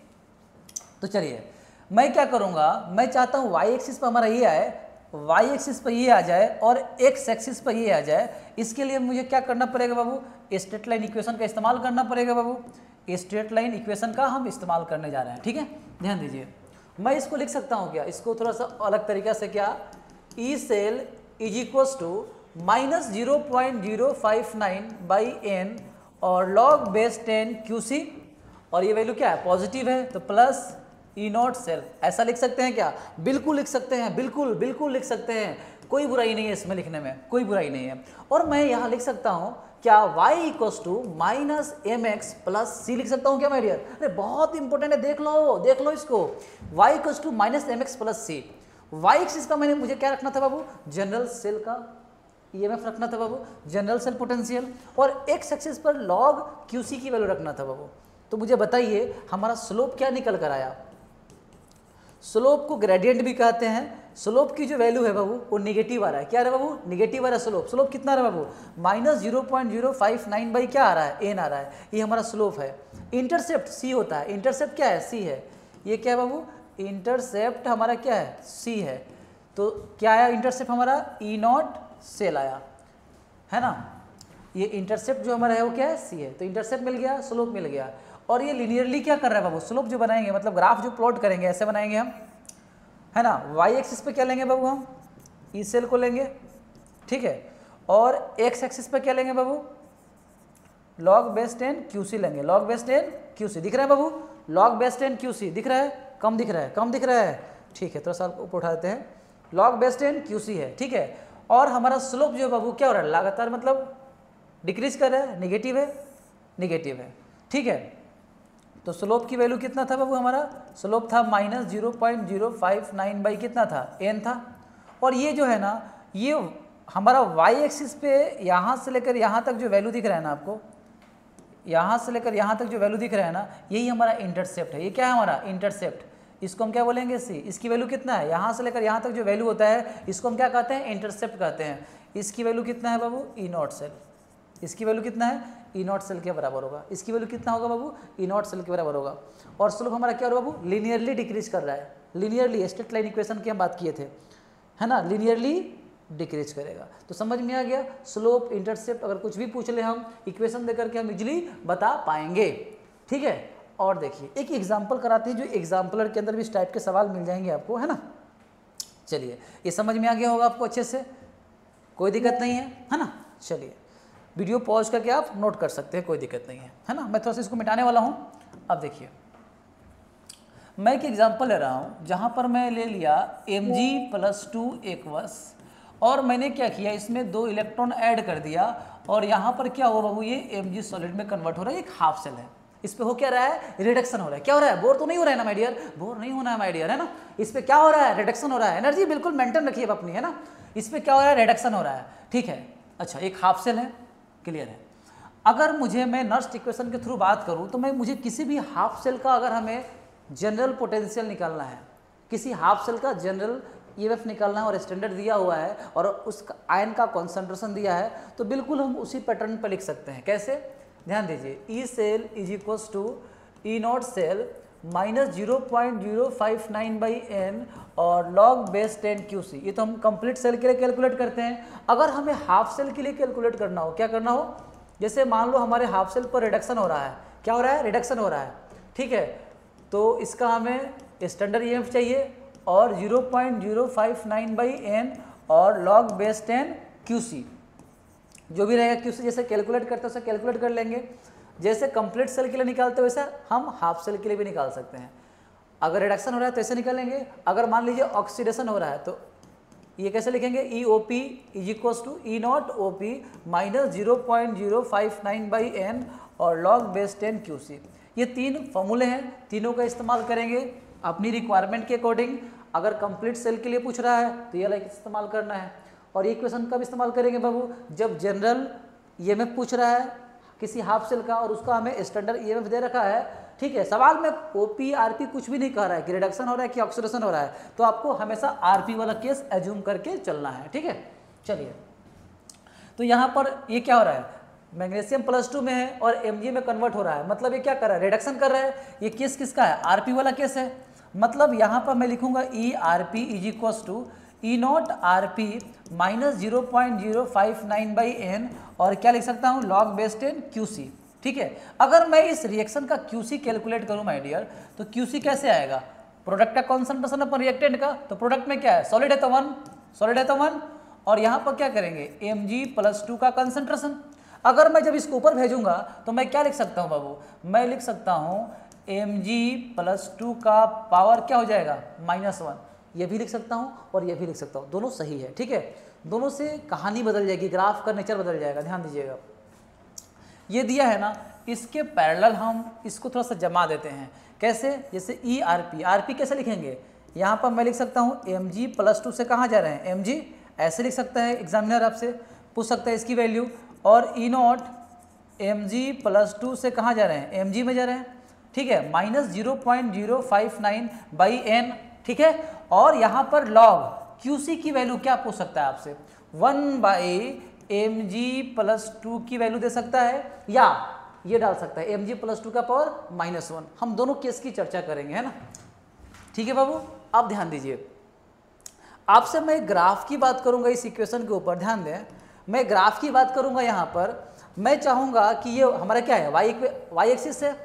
तो चलिए मैं क्या करूँगा, मैं चाहता हूँ वाई एक्सिस पर हमारा ये आए, वाई एक्सिस पर ये आ जाए और एक्स एक्सिस पर ये आ जाए। इसके लिए मुझे क्या करना पड़ेगा बाबू, स्ट्रेट लाइन इक्वेशन का इस्तेमाल करना पड़ेगा बाबू, स्ट्रेट लाइन इक्वेशन का हम इस्तेमाल करने जा रहे हैं, ठीक है। ध्यान दीजिए, मैं इसको लिख सकता हूँ क्या, इसको थोड़ा सा अलग तरीका से, क्या, E cell is equals to minus 0.059 by n और log बेस 10 QC, और ये वैल्यू क्या है, पॉजिटिव है, तो प्लस ई नॉट सेल, ऐसा लिख सकते हैं क्या, बिल्कुल लिख सकते हैं, बिल्कुल बिल्कुल लिख सकते हैं, कोई बुराई नहीं है इसमें लिखने में, कोई बुराई नहीं है। और मैं यहाँ लिख सकता हूँ क्या, y equals to minus M x plus C लिख सकता हूँ क्या माय डियर, अरे बहुत इंपॉर्टेंट है, देख लो इसको, y equals to minus M x plus C. Y axis का मैंने मुझे क्या रखना था बाबू, जनरल सेल का ईएमएफ रखना था बाबू, जनरल सेल पोटेंशियल, और एक्स एक्सिस पर log QC की वैल्यू रखना था बाबू। तो मुझे बताइए हमारा स्लोप क्या निकल कर आया, स्लोप को ग्रेडियंट भी कहते हैं, स्लोप की जो वैल्यू है बाबू वो निगेटिव आ रहा है, क्या आ रहा है बाबू, निगेटिव आ रहा है स्लोप, स्लोप कितना आ रहा है बाबू, माइनस 0.059 बाई क्या आ रहा है, एन आ रहा है, ये हमारा स्लोप है। इंटरसेप्ट सी होता है, इंटरसेप्ट क्या है, सी है, ये क्या है बाबू, इंटरसेप्ट हमारा क्या है, सी है। तो क्या आया इंटरसेप्ट हमारा, ई नॉट सेल आया, है ना, ये इंटरसेप्ट जो हमारा है वो क्या है, सी है, तो इंटरसेप्ट मिल गया, स्लोप मिल गया। और ये लिनियरली क्या कर रहा है बाबू, स्लोप जो बनाएंगे, मतलब ग्राफ जो प्लॉट करेंगे ऐसे बनाएंगे हम, है ना। वाई एक्सिस पे क्या लेंगे बाबू, हम ई सेल को लेंगे, ठीक है, और एक्स एक्सिस पे क्या लेंगे बाबू, log बेस 10 QC लेंगे, log बेस 10 QC दिख रहा है बाबू, log बेस 10 QC दिख रहा है, कम दिख रहा है, कम दिख रहा है, ठीक है, थोड़ा सा ऊपर उठा देते हैं, log बेस 10 QC है, ठीक है। और हमारा स्लोप जो है बाबू क्या हो रहा है, लगातार मतलब डिक्रीज कर रहा है, निगेटिव है, निगेटिव है, ठीक है। तो स्लोप की वैल्यू कितना था बाबू, हमारा स्लोप था माइनस 0.059 बाई कितना था, n था। और ये जो है ना, ये हमारा y एक्सिस पे यहाँ से लेकर यहाँ तक जो वैल्यू दिख रहा है ना आपको, यहाँ से लेकर यहाँ तक जो वैल्यू दिख रहा है ना, यही हमारा इंटरसेप्ट है, ये क्या है हमारा इंटरसेप्ट, इसको हम क्या बोलेंगे, सी। इसकी वैल्यू कितना है, यहाँ से लेकर यहाँ तक जो वैल्यू होता है इसको हम क्या कहते हैं, इंटरसेप्ट कहते हैं। इसकी वैल्यू कितना है बाबू, ई नॉट सेल, इसकी वैल्यू कितना है, ई नॉट सेल के बराबर होगा, इसकी वैल्यू कितना होगा बाबू, ई नॉट सेल के बराबर होगा। और स्लोप हमारा क्या होगा बाबू, लीनियरली डिक्रीज कर रहा है, लीनियरली, स्ट्रेट लाइन इक्वेशन की हम बात किए थे, है ना, लीनियरली डिक्रीज करेगा। तो समझ में आ गया, स्लोप, इंटरसेप्ट अगर कुछ भी पूछ ले हम इक्वेशन देकर के हम इजीली बता पाएंगे, ठीक है। और देखिए एक एग्जाम्पल कराते हैं, जो एग्जाम्पलर के अंदर भी इस टाइप के सवाल मिल जाएंगे आपको, है ना। चलिए ये समझ में आ गया होगा आपको अच्छे से, कोई दिक्कत नहीं है ना। चलिए वीडियो पॉज करके आप नोट कर सकते हैं, कोई दिक्कत नहीं है ना। मैं थोड़ा सा इसको मिटाने वाला हूँ। अब देखिए मैं एक एग्जांपल ले रहा हूँ जहाँ पर मैं ले लिया Mg+2 एक्वस और मैंने क्या किया, इसमें 2 इलेक्ट्रॉन ऐड कर दिया और यहाँ पर क्या हो बाबू, ये Mg सॉलिड में कन्वर्ट हो रहा है, एक हाफ सेल है। इस पे हो क्या रहा है, रिडक्शन हो रहा है। क्या हो रहा है, बोर तो नहीं हो रहा है ना माय डियर, बोर नहीं होना है माय डियर, है ना। इस पे क्या हो रहा है, रिडक्शन हो रहा है। एनर्जी बिल्कुल मेंटेन रखिए अपनी, है ना। इस पे क्या हो रहा है, रिडक्शन हो रहा है, ठीक है। अच्छा एक हाफ सेल है, क्लियर है। अगर मुझे मैं नर्स्ट इक्वेशन के थ्रू बात करूं तो मैं मुझे किसी भी हाफ सेल का अगर हमें जनरल पोटेंशियल निकालना है, किसी हाफ सेल का जनरल ईएमएफ निकालना है और स्टैंडर्ड दिया हुआ है और उस आयन का कॉन्सेंट्रेशन दिया है, तो बिल्कुल हम उसी पैटर्न पर लिख सकते हैं। कैसे, ध्यान दीजिए, E cell is equals to E not cell minus 0.059/n और लॉग बेस 10 QC। ये तो हम कंप्लीट सेल के लिए कैलकुलेट करते हैं। अगर हमें हाफ सेल के लिए कैलकुलेट करना हो, क्या करना हो, जैसे मान लो हमारे हाफ सेल पर रिडक्शन हो रहा है, क्या हो रहा है, रिडक्शन हो रहा है, ठीक है। तो इसका हमें स्टैंडर्ड ईएमएफ चाहिए और 0.059/n और लॉग बेस 10 QC, जो भी रहेगा QC जैसे कैलकुलेट करते हैं उसे कैलकुलेट कर लेंगे। जैसे कंप्लीट सेल के लिए निकालते हैं वैसे हम हाफ सेल के लिए भी निकाल सकते हैं। अगर रिडक्शन हो रहा है तो ऐसे निकालेंगे, अगर मान लीजिए ऑक्सीडेशन हो रहा है तो ये कैसे लिखेंगे, EOP is equals to E naught OP minus 0.059/n और लॉग बेस 10 QC। ये 3 फॉर्मूले हैं, तीनों का इस्तेमाल करेंगे अपनी रिक्वायरमेंट के अकॉर्डिंग। अगर कंप्लीट सेल के लिए पूछ रहा है तो ये वाला इस्तेमाल करना है। और ये इक्वेशन कब इस्तेमाल करेंगे बाबू, जब जनरल ईएमएफ पूछ रहा है किसी हाफ सेल का और उसका हमें स्टैंडर्ड ईएमएफ दे रखा है, ठीक है। सवाल में OP RP कुछ भी नहीं कह रहा है कि रिडक्शन हो रहा है कि ऑक्सीडेशन हो रहा है, तो आपको हमेशा RP वाला केस एज्यूम करके चलना है, ठीक है। चलिए तो यहाँ पर ये क्या हो रहा है, मैग्नीशियम +2 में है और Mg में कन्वर्ट हो रहा है, मतलब ये क्या कर रहा है, रिडक्शन कर रहा है। ये केस किसका है, RP वाला केस है। मतलब यहाँ पर मैं लिखूंगा ERP is equals to E naught RP minus 0.059/n और क्या लिख सकता हूँ, लॉग बेस 10 QC, ठीक है। अगर मैं इस रिएक्शन का QC कैलकुलेट करूँ माय डियर, तो QC कैसे आएगा, प्रोडक्ट का कॉन्सेंट्रेशन अपन रिएक्टेंट का, तो प्रोडक्ट में क्या है, सॉलिड है तो 1, सॉलिड है तो 1, और यहाँ पर क्या करेंगे, Mg+2 का कंसेंट्रेशन। अगर मैं जब इसको ऊपर भेजूंगा तो मैं क्या लिख सकता हूँ बाबू, मैं लिख सकता हूँ Mg+2 का पावर क्या हो जाएगा, -1। ये भी लिख सकता हूँ और ये भी लिख सकता हूँ, दोनों सही है, ठीक है। दोनों से कहानी बदल जाएगी, ग्राफ का नेचर बदल जाएगा, ध्यान दीजिएगा। ये दिया है ना, इसके पैरेलल हम इसको थोड़ा सा जमा देते हैं। कैसे, जैसे ERP, RP कैसे लिखेंगे, यहाँ पर मैं लिख सकता हूँ Mg+2 से कहाँ जा रहे हैं, Mg, ऐसे लिख सकता है एग्जामिनर, आपसे पूछ सकता है इसकी वैल्यू। और ई नॉट Mg+2 से कहाँ जा रहे हैं, Mg में जा रहे हैं, ठीक है, माइनस 0.059/n, ठीक है। और यहाँ पर लॉग QC की वैल्यू क्या पूछ सकता है आपसे, 1/Mg+2 की वैल्यू दे सकता है, या ये डाल सकता है Mg+2 का पावर -1। हम दोनों केस की चर्चा करेंगे, है ना, ठीक है बाबू। अब ध्यान दीजिए, आपसे मैं ग्राफ की बात करूंगा इस इक्वेशन के ऊपर, ध्यान दें, मैं ग्राफ की बात करूंगा। यहाँ पर मैं चाहूंगा कि ये हमारा क्या है, y एक्सिस है,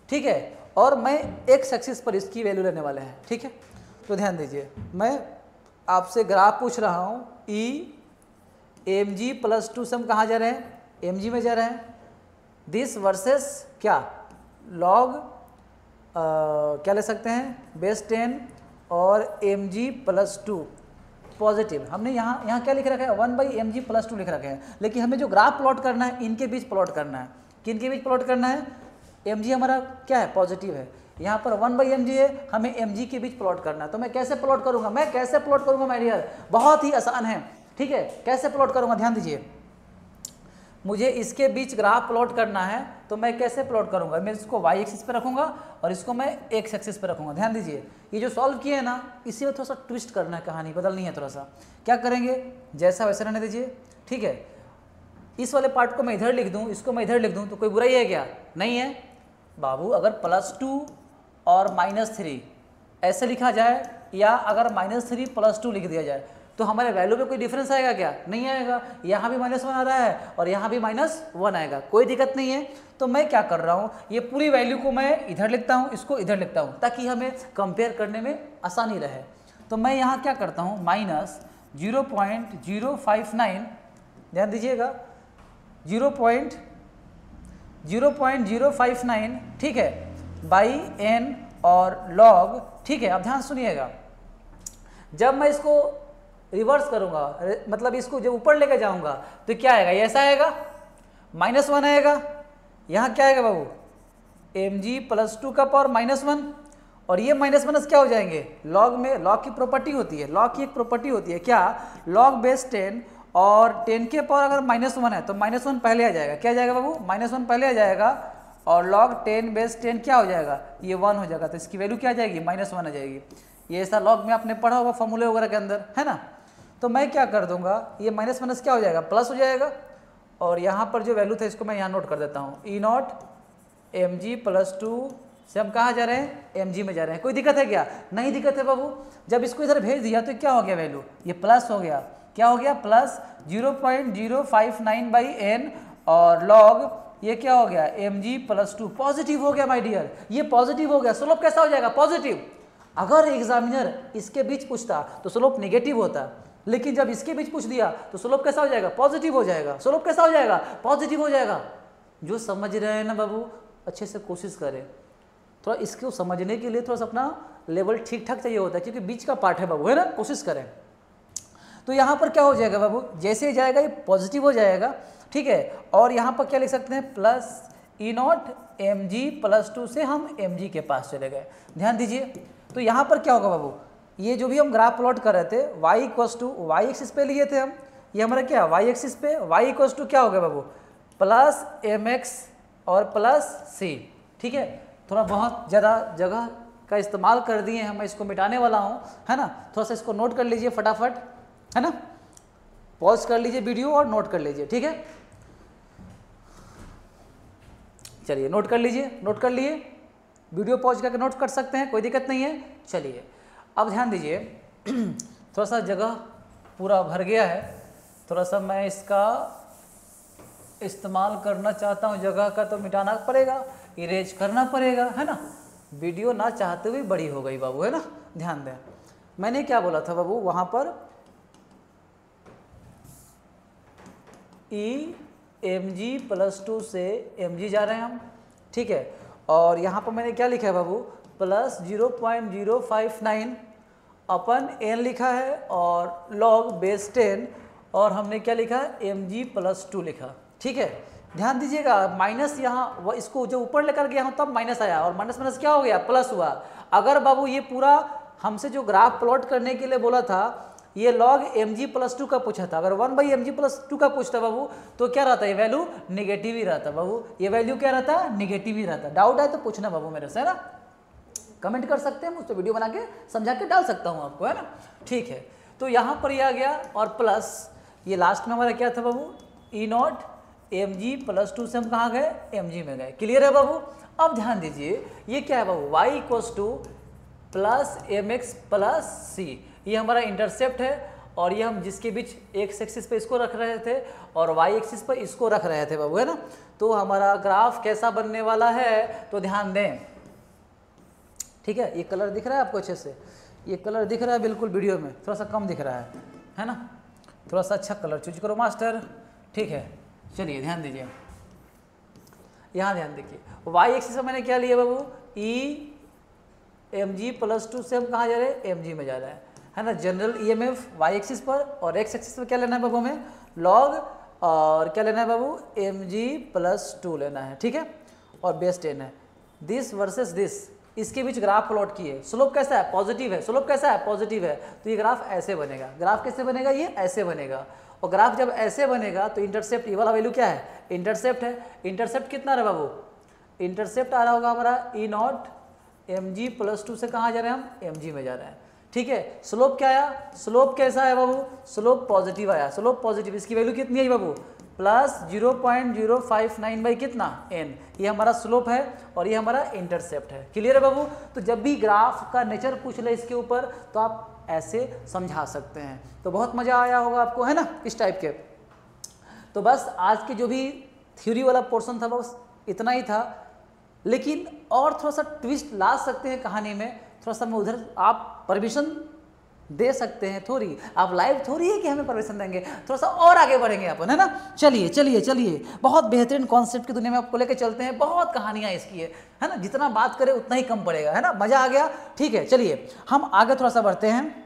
ठीक है, और मैं x एक्सिस पर इसकी वैल्यू लेने वाले हैं, ठीक है। तो ध्यान दीजिए, मैं आपसे ग्राफ पूछ रहा हूँ, Mg+2 से हम कहाँ जा रहे हैं, Mg में जा रहे हैं, दिस वर्सेस क्या, लॉग क्या ले सकते हैं, बेस 10 और Mg+2 पॉजिटिव। हमने यहाँ क्या लिख रखा है, 1/Mg+2 लिख रखे हैं, लेकिन हमें जो ग्राफ प्लॉट करना है इनके बीच प्लॉट करना है। किन के बीच प्लॉट करना है, Mg हमारा क्या है, पॉजिटिव है, यहाँ पर 1/Mg है, हमें Mg के बीच प्लॉट करना है। तो मैं कैसे प्लॉट करूँगा, मैं कैसे प्लॉट करूँगा माय डियर, बहुत ही आसान है, ठीक है। कैसे प्लॉट करूँगा, ध्यान दीजिए, मुझे इसके बीच ग्राफ प्लॉट करना है, तो मैं कैसे प्लॉट करूँगा, मैं इसको y एक्सिस पे रखूँगा और इसको मैं x एक्सिस पे रखूँगा। ध्यान दीजिए, ये जो सॉल्व किए हैं ना, इसी में थोड़ा सा ट्विस्ट करना है, कहानी बदलनी है थोड़ा सा। क्या करेंगे, जैसा वैसे रहने दीजिए, ठीक है। इस वाले पार्ट को मैं इधर लिख दूँ, इसको मैं इधर लिख दूँ, तो कोई बुराई है क्या, नहीं है बाबू। अगर +2 और -3 ऐसे लिखा जाए या अगर -3 + 2 लिख दिया जाए तो हमारे वैल्यू में कोई डिफरेंस आएगा क्या? नहीं आएगा। यहाँ भी -1 आ रहा है और यहाँ भी -1 आएगा, कोई दिक्कत नहीं है। तो मैं क्या कर रहा हूँ, ये पूरी वैल्यू को मैं इधर लिखता हूँ, इसको इधर लिखता हूँ, ताकि हमें कंपेयर करने में आसानी रहे। तो मैं यहाँ क्या करता हूँ, -0.059, ध्यान दीजिएगा 0.059, ठीक है, बाई n और log, ठीक है। अब ध्यान सुनिएगा, जब मैं इसको रिवर्स करूंगा, मतलब इसको जब ऊपर लेके जाऊंगा तो क्या आएगा, ये ऐसा आएगा, -1 आएगा। यहाँ क्या आएगा बाबू, mg+2 का पावर -1, और ये माइनस क्या हो जाएंगे, लॉग में, लॉग की प्रॉपर्टी होती है, लॉग की एक प्रॉपर्टी होती है क्या, log बेस 10 और 10 के पावर अगर -1 है तो -1 पहले आ जाएगा। क्या आ जाएगा बाबू, -1 पहले आ जाएगा, और log 10 बेस 10 क्या हो जाएगा, ये 1 हो जाएगा। तो इसकी वैल्यू क्या आ जाएगी, -1 आ जाएगी। ये ऐसा लॉग में आपने पढ़ा होगा फॉर्मूले वगैरह के अंदर, है ना। तो मैं क्या कर दूंगा, ये माइनस क्या हो जाएगा, प्लस हो जाएगा, और यहाँ पर जो वैल्यू था इसको मैं यहाँ नोट कर देता हूँ, E0 mg+2 से हम कहाँ जा रहे हैं, mg में जा रहे हैं। कोई दिक्कत है क्या, नहीं दिक्कत है बाबू। जब इसको इधर भेज दिया तो क्या हो गया वैल्यू, ये प्लस हो गया, क्या हो गया, प्लस 0.059/n, और log ये क्या हो गया, mg+2, पॉजिटिव हो गया माय डियर, ये पॉजिटिव हो गया। स्लोप कैसा हो जाएगा, पॉजिटिव। अगर एग्जामिनर इसके बीच पूछता तो स्लोप नेगेटिव होता, लेकिन जब इसके बीच पूछ दिया तो स्लोप कैसा हो जाएगा, पॉजिटिव हो जाएगा। स्लोप कैसा हो जाएगा, पॉजिटिव हो जाएगा। जो समझ रहे हैं ना बाबू, अच्छे से कोशिश करें। थोड़ा इसको समझने के लिए थोड़ा सा अपना लेवल ठीक ठाक चाहिए होता है, क्योंकि बीच का पार्ट है बाबू, है ना, कोशिश करें। तो यहाँ पर क्या हो जाएगा बाबू, जैसे जाएगा ये पॉजिटिव हो जाएगा, ठीक है। और यहाँ पर क्या लिख सकते हैं, प्लस E0 mg+2 से हम mg के पास चले गए। ध्यान दीजिए, तो यहाँ पर क्या होगा बाबू, ये जो भी हम ग्राफ प्लॉट कर रहे थे, y एक्सिस पे लिए थे हम, ये हमारा क्या y एक्सिस पे, y क्या हो गया बाबू, प्लस mx और प्लस c, ठीक है। थोड़ा बहुत ज़्यादा जगह का इस्तेमाल कर दिए हैं, मैं इसको मिटाने वाला हूँ, है ना। थोड़ा सा इसको नोट कर लीजिए फटाफट, है ना, पॉज कर लीजिए वीडियो और नोट कर लीजिए, ठीक है। चलिए नोट कर लीजिए, नोट कर लिए, वीडियो पॉज करके नोट कर सकते हैं, कोई दिक्कत नहीं है। चलिए अब ध्यान दीजिए, थोड़ा सा जगह पूरा भर गया है, थोड़ा सा मैं इसका इस्तेमाल करना चाहता हूँ, जगह का तो मिटाना पड़ेगा, इरेज करना पड़ेगा, है ना। वीडियो ना चाहते हुए बड़ी हो गई बाबू, है ना। ध्यान दें, मैंने क्या बोला था बाबू, वहाँ पर mg+2 से mg जा रहे हैं हम, ठीक है। और यहाँ पर मैंने क्या लिखा है बाबू, प्लस 0.059 अपन n लिखा है, और log बेस 10, और हमने क्या लिखा है, mg+2 लिखा, ठीक है। ध्यान दीजिएगा, माइनस यहाँ इसको जो ऊपर लेकर गया हूँ तब माइनस आया, और माइनस क्या हो गया, प्लस हुआ। अगर बाबू ये पूरा हमसे जो ग्राफ प्लॉट करने के लिए बोला था, ये log mg+2 का पूछा था, अगर 1/mg+2 का पूछता बाबू तो क्या रहता, ये वैल्यू निगेटिव ही रहता बाबू, ये वैल्यू क्या रहता, निगेटिव ही रहता। डाउट है तो पूछना बाबू मेरे से, है ना, कमेंट कर सकते हैं, मुझसे वीडियो बना के समझा के डाल सकता हूँ आपको, है ना, ठीक है। तो यहाँ पर ये आ गया, और प्लस ये लास्ट में हमारा क्या था बाबू, E0 mg+2 से हम कहाँ गए, mg में गए। क्लियर है बाबू। अब ध्यान दीजिए, ये क्या है बाबू, y + mx + c, ये हमारा इंटरसेप्ट है, और ये हम जिसके बीच x एक्सिस पे इसको रख रहे थे और y एक्सिस पर इसको रख रहे थे बाबू, है ना। तो हमारा ग्राफ कैसा बनने वाला है, तो ध्यान दें, ठीक है। ये कलर दिख रहा है आपको अच्छे से, ये कलर दिख रहा है बिल्कुल, वीडियो में थोड़ा सा कम दिख रहा है ना, थोड़ा सा अच्छा कलर चूज करो मास्टर, ठीक है। चलिए ध्यान दीजिए, यहाँ ध्यान देखिए, y एक्सिस पर मैंने क्या लिया बाबू, mg+2 से हम कहाँ जा रहे हैं, mg में जा रहे हैं, है ना। जनरल EMF y एक्सिस पर, और x एक्सिस पर क्या लेना है बाबू हमें, log, और क्या लेना है बाबू, mg+2 लेना है, ठीक है। और बेस 10 है, दिस वर्सेस दिस, इसके बीच ग्राफ प्लॉट किए, स्लोप कैसा है, पॉजिटिव है, स्लोप कैसा है, पॉजिटिव है। तो ये ग्राफ ऐसे बनेगा, ग्राफ कैसे बनेगा, ये ऐसे बनेगा, और ग्राफ जब ऐसे बनेगा तो इंटरसेप्ट, ये वाला वैल्यू क्या है, इंटरसेप्ट है। इंटरसेप्ट कितना रहा बाबू, इंटरसेप्ट आ रहा होगा हमारा E0 mg+2 से कहाँ जा रहे हैं हम, mg में जा रहे हैं, ठीक है। स्लोप क्या आया, स्लोप कैसा है बाबू, स्लोप पॉजिटिव आया, स्लोप पॉजिटिव, इसकी वैल्यू कितनी आई बाबू, प्लस 0.059 बाई कितना n, ये हमारा स्लोप है और ये हमारा इंटरसेप्ट है। क्लियर है बाबू? तो जब भी ग्राफ का नेचर पूछ ले इसके ऊपर तो आप ऐसे समझा सकते हैं। तो बहुत मज़ा आया होगा आपको, है ना, इस टाइप के। तो बस आज के जो भी थ्योरी वाला पोर्शन था बस इतना ही था, लेकिन और थोड़ा सा ट्विस्ट ला सकते हैं कहानी में, थोड़ा सा मैं उधर आप परमिशन दे सकते हैं थोड़ी, आप लाइव थोड़ी है कि हमें परमिशन देंगे, थोड़ा सा और आगे बढ़ेंगे अपन, है ना। चलिए चलिए चलिए, बहुत बेहतरीन कॉन्सेप्ट की दुनिया में आपको लेके चलते हैं, बहुत कहानियाँ इसकी है ना, जितना बात करें उतना ही कम पड़ेगा, है ना। मज़ा आ गया? ठीक है, चलिए हम आगे थोड़ा सा बढ़ते हैं,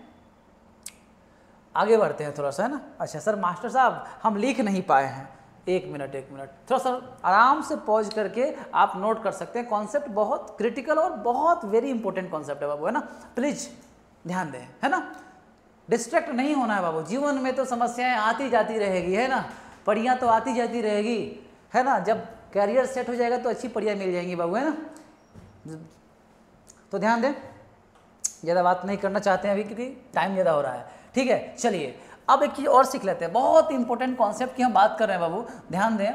आगे बढ़ते हैं थोड़ा सा, है ना। अच्छा सर मास्टर साहब हम लिख नहीं पाए हैं, एक मिनट थोड़ा सा आराम से पॉज करके आप नोट कर सकते हैं। कॉन्सेप्ट बहुत क्रिटिकल और बहुत वेरी इंपॉर्टेंट कॉन्सेप्ट है बाबू, है ना, प्लीज ध्यान दें, है ना। डिस्ट्रैक्ट नहीं होना है बाबू, जीवन में तो समस्याएं आती जाती रहेगी, है ना, पढ़ियाँ तो आती जाती रहेगी, है ना। जब कैरियर सेट हो जाएगा तो अच्छी पढ़ियाँ मिल जाएंगी बाबू, है ना। तो ध्यान दें, ज़्यादा बात नहीं करना चाहते हैं अभी क्योंकि टाइम ज़्यादा हो रहा है। ठीक है, चलिए अब एक चीज़ और सीख लेते हैं, बहुत इंपॉर्टेंट कॉन्सेप्ट की हम बात कर रहे हैं बाबू, ध्यान दें।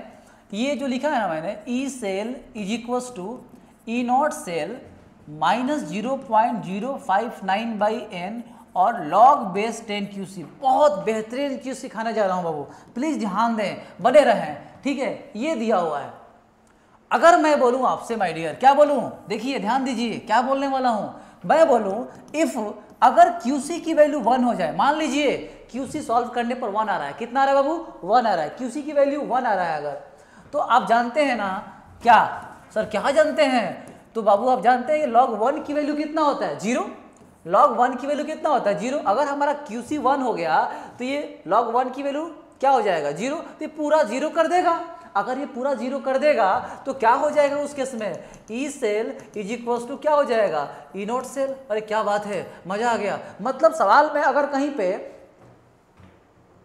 ये जो लिखा है ना मैंने, E cell is equals to E not cell minus 0.059 by N और लॉग बेस 10 QC, बहुत बेहतरीन चीज़ सिखाने जा रहा हूँ बाबू, प्लीज़ ध्यान दें, बने रहें। ठीक है, ये दिया हुआ है। अगर मैं बोलूँ आपसे माय डियर, क्या बोलूँ, देखिए ध्यान दीजिए क्या बोलने वाला हूँ। मैं बोलूँ इफ़ अगर QC की वैल्यू 1 हो जाए, मान लीजिए QC सॉल्व करने पर 1 आ रहा है, कितना आ रहा है बाबू, 1 आ रहा है, QC की वैल्यू 1 आ रहा है अगर, तो आप जानते हैं ना क्या सर, क्या जानते हैं, तो बाबू आप जानते हैं log 1 की वैल्यू कितना होता है, 0। log 1 की वैल्यू कितना होता है, 0। अगर हमारा QC 1 हो गया तो ये log 1 की वैल्यू क्या हो जाएगा, 0। तो ये पूरा 0 कर देगा। अगर ये पूरा 0 कर देगा तो क्या हो जाएगा उस केस में, E cell is equals to क्या हो जाएगा, ई नॉट सेल। अरे क्या बात है, मजा आ गया। मतलब सवाल में अगर कहीं पे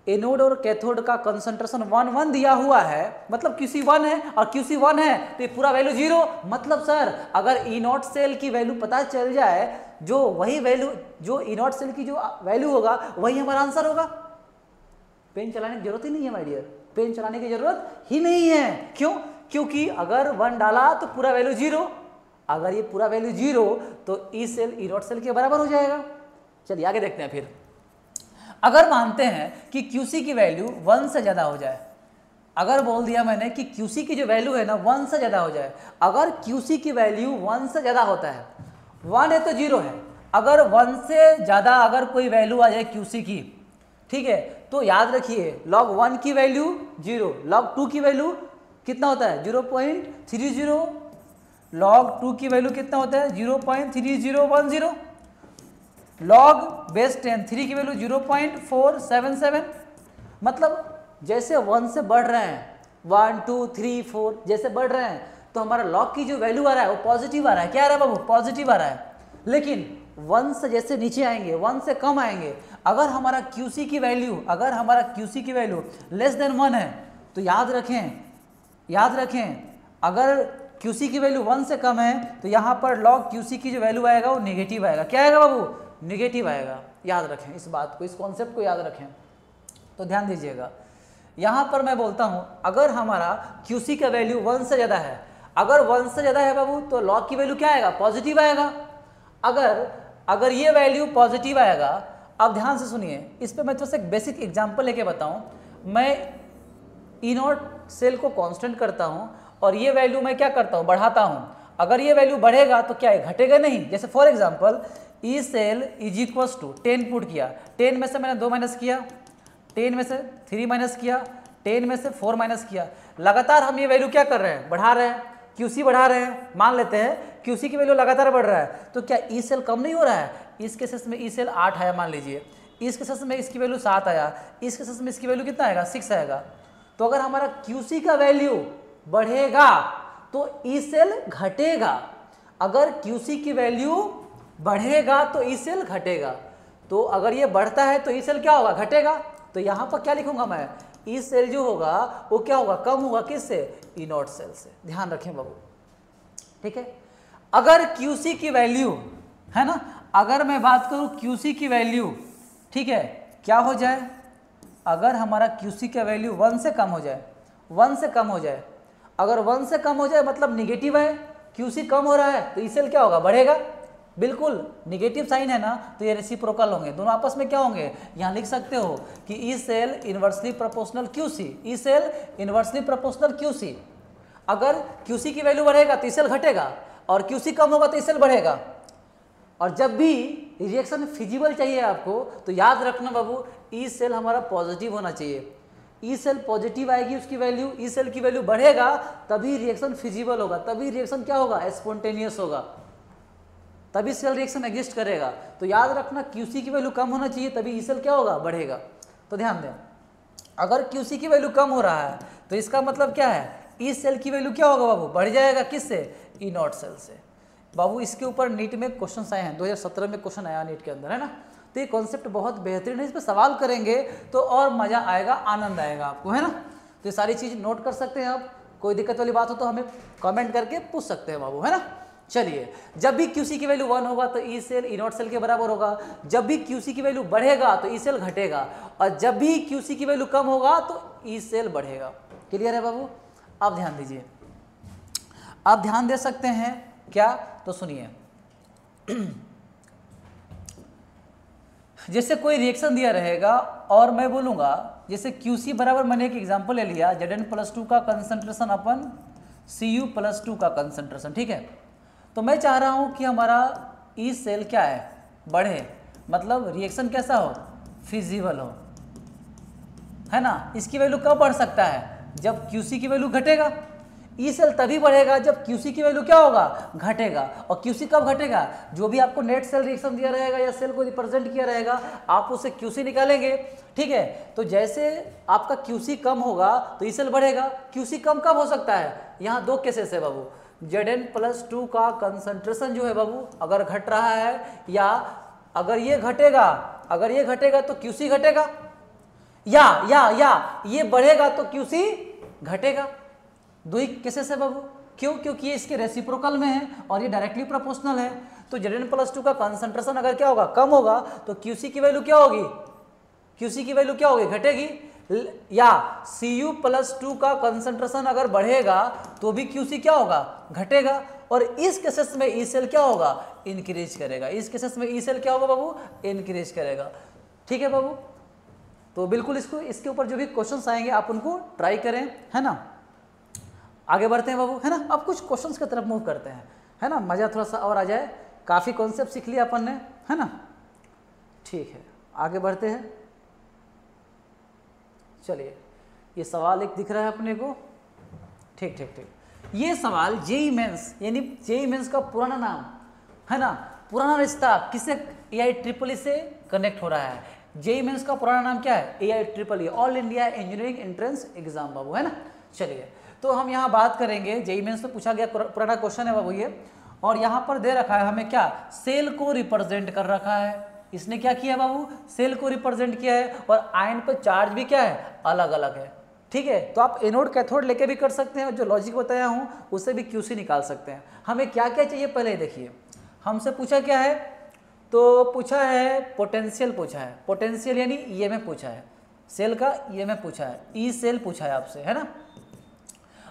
एनोड और कैथोड का कंसंट्रेशन 1 दिया हुआ है, मतलब QC 1 है और QC 1 है तो ये पूरा वैल्यू 0। मतलब सर अगर ई नॉट सेल की वैल्यू पता चल जाए, जो वही वैल्यू, जो ई नॉट सेल की जो वैल्यू होगा वही हमारा आंसर होगा। पेन चलाने की जरूरत ही नहीं है माय डियर, पेन चलाने की जरूरत ही नहीं है। क्यों? क्योंकि अगर 1 डाला तो पूरा वैल्यू 0, अगर ये पूरा वैल्यू 0 तो E cell E not cell के बराबर हो जाएगा। चलिए आगे देखते हैं। फिर अगर मानते हैं कि QC की वैल्यू 1 से ज़्यादा हो जाए, अगर बोल दिया मैंने कि QC की जो वैल्यू है ना 1 से ज़्यादा हो जाए, अगर QC की वैल्यू 1 से ज़्यादा होता है, 1 है तो 0 है, अगर 1 से ज़्यादा अगर कोई वैल्यू आ जाए QC की, ठीक है, तो याद रखिए log 1 की वैल्यू 0, log 2 की वैल्यू कितना होता है 0.30, log 2 की वैल्यू कितना होता है 0.3010, log बेस 10 3 की वैल्यू 0.477। मतलब जैसे 1 से बढ़ रहे हैं, 1 2 3 4 जैसे बढ़ रहे हैं तो हमारा log की जो वैल्यू आ रहा है वो पॉजिटिव आ रहा है। क्या आ रहा है बाबू, पॉजिटिव आ रहा है। लेकिन 1 से जैसे नीचे आएंगे, 1 से कम आएंगे, अगर हमारा QC की वैल्यू, अगर हमारा QC की वैल्यू लेस देन 1 है तो याद रखें अगर QC की वैल्यू 1 से कम है तो यहाँ पर log QC की जो वैल्यू आएगा वो नेगेटिव आएगा। क्या आएगा बाबू, नेगेटिव आएगा। याद रखें इस बात को, इस कॉन्सेप्ट को याद रखें। तो ध्यान दीजिएगा, यहाँ पर मैं बोलता हूँ अगर हमारा QC का वैल्यू 1 से ज़्यादा है, अगर 1 से ज़्यादा है बाबू तो log की वैल्यू क्या आएगा, पॉजिटिव आएगा। अगर ये वैल्यू पॉजिटिव आएगा, अब ध्यान से सुनिए, इस पर मैं थोड़ा सा एक बेसिक एग्जांपल लेके बताऊँ। मैं ई नॉट सेल को कांस्टेंट करता हूँ और ये वैल्यू मैं क्या करता हूँ, बढ़ाता हूँ। अगर ये वैल्यू बढ़ेगा तो क्या है, घटेगा नहीं। जैसे for example E cell is equals to 10 put किया, 10 में से मैंने 2 माइनस किया, 10 में से 3 माइनस किया, 10 में से 4 माइनस किया। लगातार हम ये वैल्यू क्या कर रहे हैं, बढ़ा रहे हैं, QC बढ़ा रहे हैं। मान लेते हैं QC की वैल्यू लगातार बढ़ रहा है तो क्या ई सेल कम नहीं हो रहा है। इस केसेस में ई सेल 8 आया मान लीजिए, इस केसेस में इसकी वैल्यू 7 आया, इस केसेस में इसकी वैल्यू कितना आएगा, 6 आएगा। तो अगर हमारा QC का वैल्यू बढ़ेगा तो ई सेल घटेगा, अगर QC की वैल्यू बढ़ेगा तो ई सेल घटेगा। तो अगर ये बढ़ता है तो ई सेल क्या होगा, घटेगा। तो यहाँ पर क्या लिखूंगा मैं, ई सेल जो होगा वो क्या होगा, कम होगा, किससे, ई नॉट सेल से। ध्यान रखें बाबू, ठीक है। अगर QC की वैल्यू है ना, अगर मैं बात करूँ QC की वैल्यू, ठीक है, क्या हो जाए, अगर हमारा QC का वैल्यू 1 से कम हो जाए, 1 से कम हो जाए, अगर 1 से कम हो जाए मतलब निगेटिव है, QC कम हो रहा है तो ई सेल क्या होगा, बढ़ेगा। बिल्कुल निगेटिव साइन है ना, तो ये रेसिप्रोकल होंगे, दोनों आपस में क्या होंगे, यहाँ लिख सकते हो कि E cell inversely proportional QC, E cell inversely proportional QC। अगर QC की वैल्यू बढ़ेगा तो ई सेल घटेगा, और QC कम होगा तो ई सेल बढ़ेगा। और जब भी रिएक्शन फिजिबल चाहिए आपको तो याद रखना बाबू, ई सेल हमारा पॉजिटिव होना चाहिए। ई सेल पॉजिटिव आएगी उसकी वैल्यू, ई सेल की वैल्यू बढ़ेगा तभी रिएक्शन फिजिबल होगा, तभी रिएक्शन क्या होगा, स्पॉन्टेनियस होगा, तभी सेल रिएक्शन एग्जिस्ट करेगा। तो याद रखना QC की वैल्यू कम होना चाहिए तभी ई सेल क्या होगा, बढ़ेगा। तो ध्यान दें, अगर QC की वैल्यू कम हो रहा है तो इसका मतलब क्या है, ई सेल की वैल्यू क्या होगा बाबू, बढ़ जाएगा। किससे, ई नॉट सेल से। बाबू इसके ऊपर नीट में क्वेश्चन आए हैं, 2017 में क्वेश्चन आया नीट के अंदर, है ना। तो ये कॉन्सेप्ट बहुत बेहतरीन है, इस पर सवाल करेंगे तो और मज़ा आएगा, आनंद आएगा आपको, है ना। तो ये सारी चीज़ नोट कर सकते हैं आप, कोई दिक्कत वाली बात हो तो हमें कमेंट करके पूछ सकते हैं बाबू, है ना। चलिए, जब भी QC की वैल्यू 1 होगा तो E cell E not cell के बराबर होगा, जब भी QC की वैल्यू बढ़ेगा तो ई सेल घटेगा, और जब भी QC की वैल्यू कम होगा तो ई सेल बढ़ेगा। क्लियर है बाबू। आप ध्यान दीजिए, आप ध्यान दे सकते हैं क्या, तो सुनिए। जैसे कोई रिएक्शन दिया रहेगा और मैं बोलूँगा जैसे QC बराबर, मैंने एक एग्जांपल ले लिया, Zn+2 का कंसंट्रेशन अपन Cu+2 का कंसंट्रेशन, ठीक है। तो मैं चाह रहा हूँ कि हमारा ई सेल क्या है, बढ़े, मतलब रिएक्शन कैसा हो, फिजिबल हो, है ना। इसकी वैल्यू कब बढ़ सकता है, जब QC की वैल्यू घटेगा। ई सेल तभी बढ़ेगा जब QC की वैल्यू क्या होगा, घटेगा। और QC कब घटेगा, जो भी आपको नेट सेल रिएक्शन दिया रहेगा या सेल को रिप्रेजेंट किया रहेगा आप उससे QC निकालेंगे, ठीक है। तो जैसे आपका QC कम होगा तो ई सेल बढ़ेगा। QC कम कब हो सकता है, यहाँ 2 केसेस है बाबू, Zn+2 का कंसंट्रेशन जो है बाबू अगर घट रहा है, या अगर ये घटेगा तो QC घटेगा, या ये बढ़ेगा तो QC घटेगा। 2 ही केसेस है बाबू। क्यों, क्योंकि ये इसके रेसिप्रोकल में है और ये डायरेक्टली प्रोपोर्शनल है। तो Zn+2 का कंसंट्रेशन अगर क्या होगा, कम होगा तो QC की वैल्यू क्या होगी, QC की वैल्यू क्या होगी, घटेगी। या Cu+2 का कंसंट्रेशन अगर बढ़ेगा तो भी QC क्या होगा, घटेगा। और इस केसेस में ई सेल क्या होगा, इंक्रीज करेगा। इस केसेस में ई सेल क्या होगा बाबू, इंक्रीज करेगा। ठीक है बाबू। तो बिल्कुल इसके ऊपर जो भी क्वेश्चंस आएंगे आप उनको ट्राई करें, है ना। आगे बढ़ते हैं बाबू, है ना। अब कुछ क्वेश्चंस की तरफ मूव करते हैं, है ना, मज़ा थोड़ा सा और आ जाए। काफ़ी कॉन्सेप्ट सीख लिया अपन ने, है ना। ठीक है, आगे बढ़ते हैं। चलिए, ये सवाल एक दिख रहा है अपने को, ठीक। ये सवाल जेईई मेंस, यानी जेईई मेंस का पुराना नाम, है ना, पुराना रिश्ता किससे, AIEEE से कनेक्ट हो रहा है। जेईई मेंस का पुराना नाम क्या है, AIEEE, all India engineering entrance exam बाबू, है ना। चलिए, तो हम यहाँ बात करेंगे, जेईई मेंस में पूछा गया पुराना क्वेश्चन है बाबू ये। और यहाँ पर दे रखा है हमें क्या, सेल को रिप्रेजेंट कर रखा है। इसने क्या किया बाबू, सेल को रिप्रेजेंट किया है, और आयन पर चार्ज भी क्या है, अलग अलग है। ठीक है, तो आप एनोड कैथोड लेके भी कर सकते हैं, और जो लॉजिक बताया हूँ उससे भी QC निकाल सकते हैं। हमें क्या क्या चाहिए पहले देखिए। हमसे पूछा क्या है, तो पूछा है पोटेंशियल, पूछा है पोटेंशियल यानी EMF पूछा है, सेल का EMF पूछा है, ई सेल पूछा है आपसे, है ना।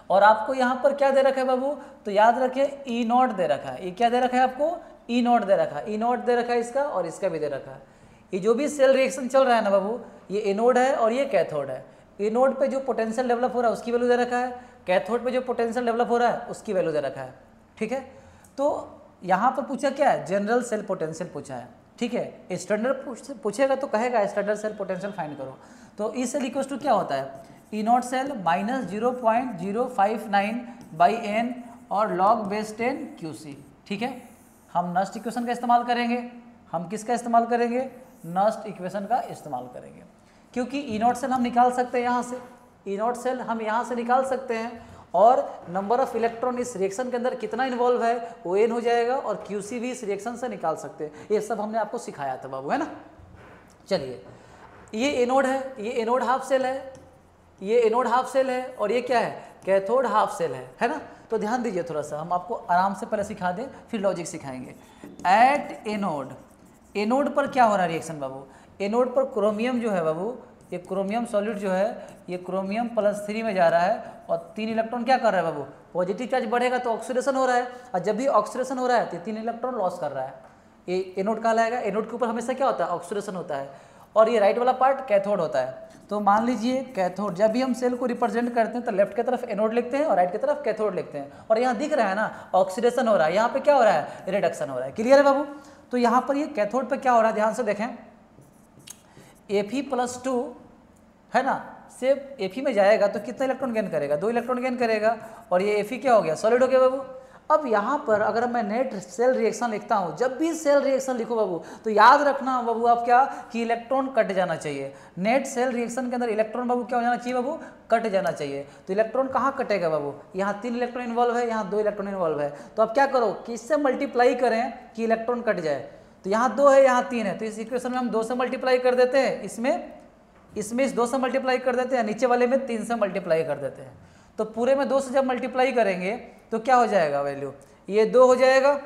और आपको यहाँ पर क्या दे रखा है बाबू, तो याद रखें E0 दे रखा है। ये क्या दे रखा है आपको, E0 दे रखा है, E0 दे रखा है इसका, और इसका भी दे रखा है। ये जो भी सेल रिएक्शन चल रहा है ना बाबू, ये एनोड है और ये कैथोड है। एनोड पे जो पोटेंशियल डेवलप हो रहा है उसकी वैल्यू दे रखा है, कैथोड पे जो पोटेंशियल डेवलप हो रहा है उसकी वैल्यू दे रखा है। ठीक है, तो यहाँ पर पूछा क्या है, जनरल सेल पोटेंशियल पूछा है। ठीक है, स्टैंडर्ड पूछेगा तो कहेगा स्टैंडर्ड सेल पोटेंशियल फाइंड करो। तो ई सेल इक्वल टू क्या होता है, E0 सेल माइनस 0.059/n और log बेस 10 QC। ठीक है, हम नस्ट इक्वेशन का इस्तेमाल करेंगे। हम किसका इस्तेमाल करेंगे, नस्ट इक्वेशन का इस्तेमाल करेंगे, क्योंकि E0 सेल हम निकाल सकते हैं यहाँ से, E0 सेल हम यहाँ से निकाल सकते हैं, और नंबर ऑफ इलेक्ट्रॉन इस रिएक्शन के अंदर कितना इन्वॉल्व है वो n हो जाएगा, और QC भी इस रिएक्शन से निकाल सकते हैं। ये सब हमने आपको सिखाया था बाबू, है ना। चलिए, ये एनोड है, ये एनोड हाफ सेल है, ये एनोड हाफ सेल है, और ये क्या है, कैथोड हाफ सेल है ना। तो ध्यान दीजिए थोड़ा सा, हम आपको आराम से पहले सिखा दें फिर लॉजिक सिखाएंगे। एट एनोड, एनोड पर क्या हो रहा है रिएक्शन बाबू, एनोड पर क्रोमियम जो है बाबू ये क्रोमियम सॉलिड जो है ये क्रोमियम +3 में जा रहा है और 3 इलेक्ट्रॉन क्या कर रहा है बाबू, पॉजिटिव चार्ज बढ़ेगा तो ऑक्सीडेशन हो रहा है, और जब भी ऑक्सीडेशन हो रहा है तो 3 इलेक्ट्रॉन लॉस कर रहा है, ये एनोड कहलाएगा। एनोड के ऊपर हमेशा क्या होता है, ऑक्सीडेशन होता है, और ये राइट वाला पार्ट कैथोड होता है। तो मान लीजिए कैथोड, जब भी हम सेल को रिप्रेजेंट करते हैं तो लेफ्ट की तरफ एनोड लिखते हैं और राइट की तरफ कैथोड लिखते हैं, और यहाँ दिख रहा है ना ऑक्सीडेशन हो रहा है, यहाँ पे क्या हो रहा है, रिडक्शन हो रहा है। क्लियर है बाबू। तो यहाँ पर ये कैथोड पे क्या हो रहा है, ध्यान से देखें, Fe+2 है ना, सिर्फ Fe में जाएगा तो कितना इलेक्ट्रॉन गेन करेगा, 2 इलेक्ट्रॉन गेन करेगा, और ये Fe क्या हो गया, सॉलिड हो गया बाबू। अब यहाँ पर अगर मैं नेट सेल रिएक्शन लिखता हूँ, जब भी सेल रिएक्शन लिखो बाबू तो याद रखना बाबू आप क्या, कि इलेक्ट्रॉन कट जाना चाहिए। नेट सेल रिएक्शन के अंदर इलेक्ट्रॉन बाबू क्या हो जाना चाहिए बाबू, कट जाना चाहिए। तो इलेक्ट्रॉन कहाँ कटेगा बाबू, यहाँ 3 इलेक्ट्रॉन इन्वॉल्व है, यहाँ 2 इलेक्ट्रॉन इन्वॉल्व है, तो आप क्या करो, किससे मल्टीप्लाई करें कि इलेक्ट्रॉन कट जाए। तो यहाँ 2 है, यहाँ 3 है, तो इस इक्वेशन में हम 2 से मल्टीप्लाई कर देते हैं, इसमें इस 2 से मल्टीप्लाई कर देते हैं, नीचे वाले में 3 से मल्टीप्लाई कर देते हैं। तो पूरे में 2 से जब मल्टीप्लाई करेंगे तो क्या हो जाएगा वैल्यू, ये 2 हो जाएगा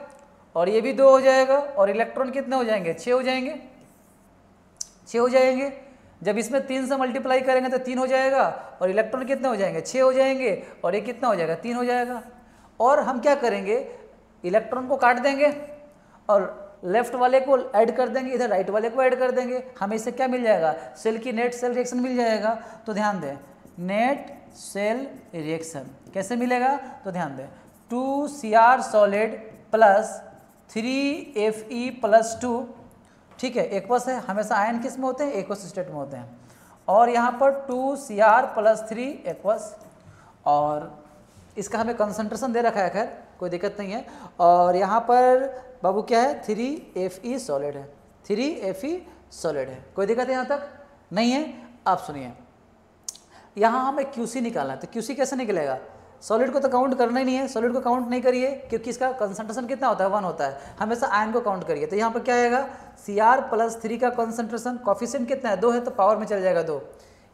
और ये भी 2 हो जाएगा, और इलेक्ट्रॉन कितने हो जाएंगे, 6 हो जाएंगे, 6 हो जाएंगे। जब इसमें 3 से मल्टीप्लाई करेंगे तो 3 हो जाएगा, और इलेक्ट्रॉन कितने हो जाएंगे, 6 हो जाएंगे, और ये कितना हो जाएगा, 3 हो जाएगा। और हम क्या करेंगे, इलेक्ट्रॉन को काट देंगे और लेफ्ट वाले को ऐड कर देंगे, इधर राइट वाले को ऐड कर देंगे, हमें इससे क्या मिल जाएगा, सेल की नेट सेल रिएक्शन मिल जाएगा। तो ध्यान दें, नेट सेल रिएक्शन कैसे मिलेगा, तो ध्यान दें, 2Cr सॉलिड प्लस 3Fe+2, ठीक है, एक्वस है, हमेशा आयन किस में होते हैं, एक्वस स्टेट में होते हैं, और यहाँ पर 2Cr+3 एक्वस, और इसका हमें कंसंट्रेशन दे रखा है, खैर कोई दिक्कत नहीं है। और यहाँ पर बाबू क्या है, 3Fe सॉलिड है, 3Fe सॉलिड है, कोई दिक्कत है यहाँ तक नहीं है। आप सुनिए, यहाँ हमें QC निकालना है, तो QC कैसे निकलेगा, सॉलिड को तो काउंट करना ही नहीं है, सॉलिड को काउंट नहीं करिए क्योंकि इसका कंसंट्रेशन कितना होता है, 1 होता है, हमेशा आयन को काउंट करिए। तो यहाँ पर क्या आएगा, Cr+3 का कंसंट्रेशन, कॉफिशिएंट कितना है, 2 है, तो पावर में चल जाएगा 2।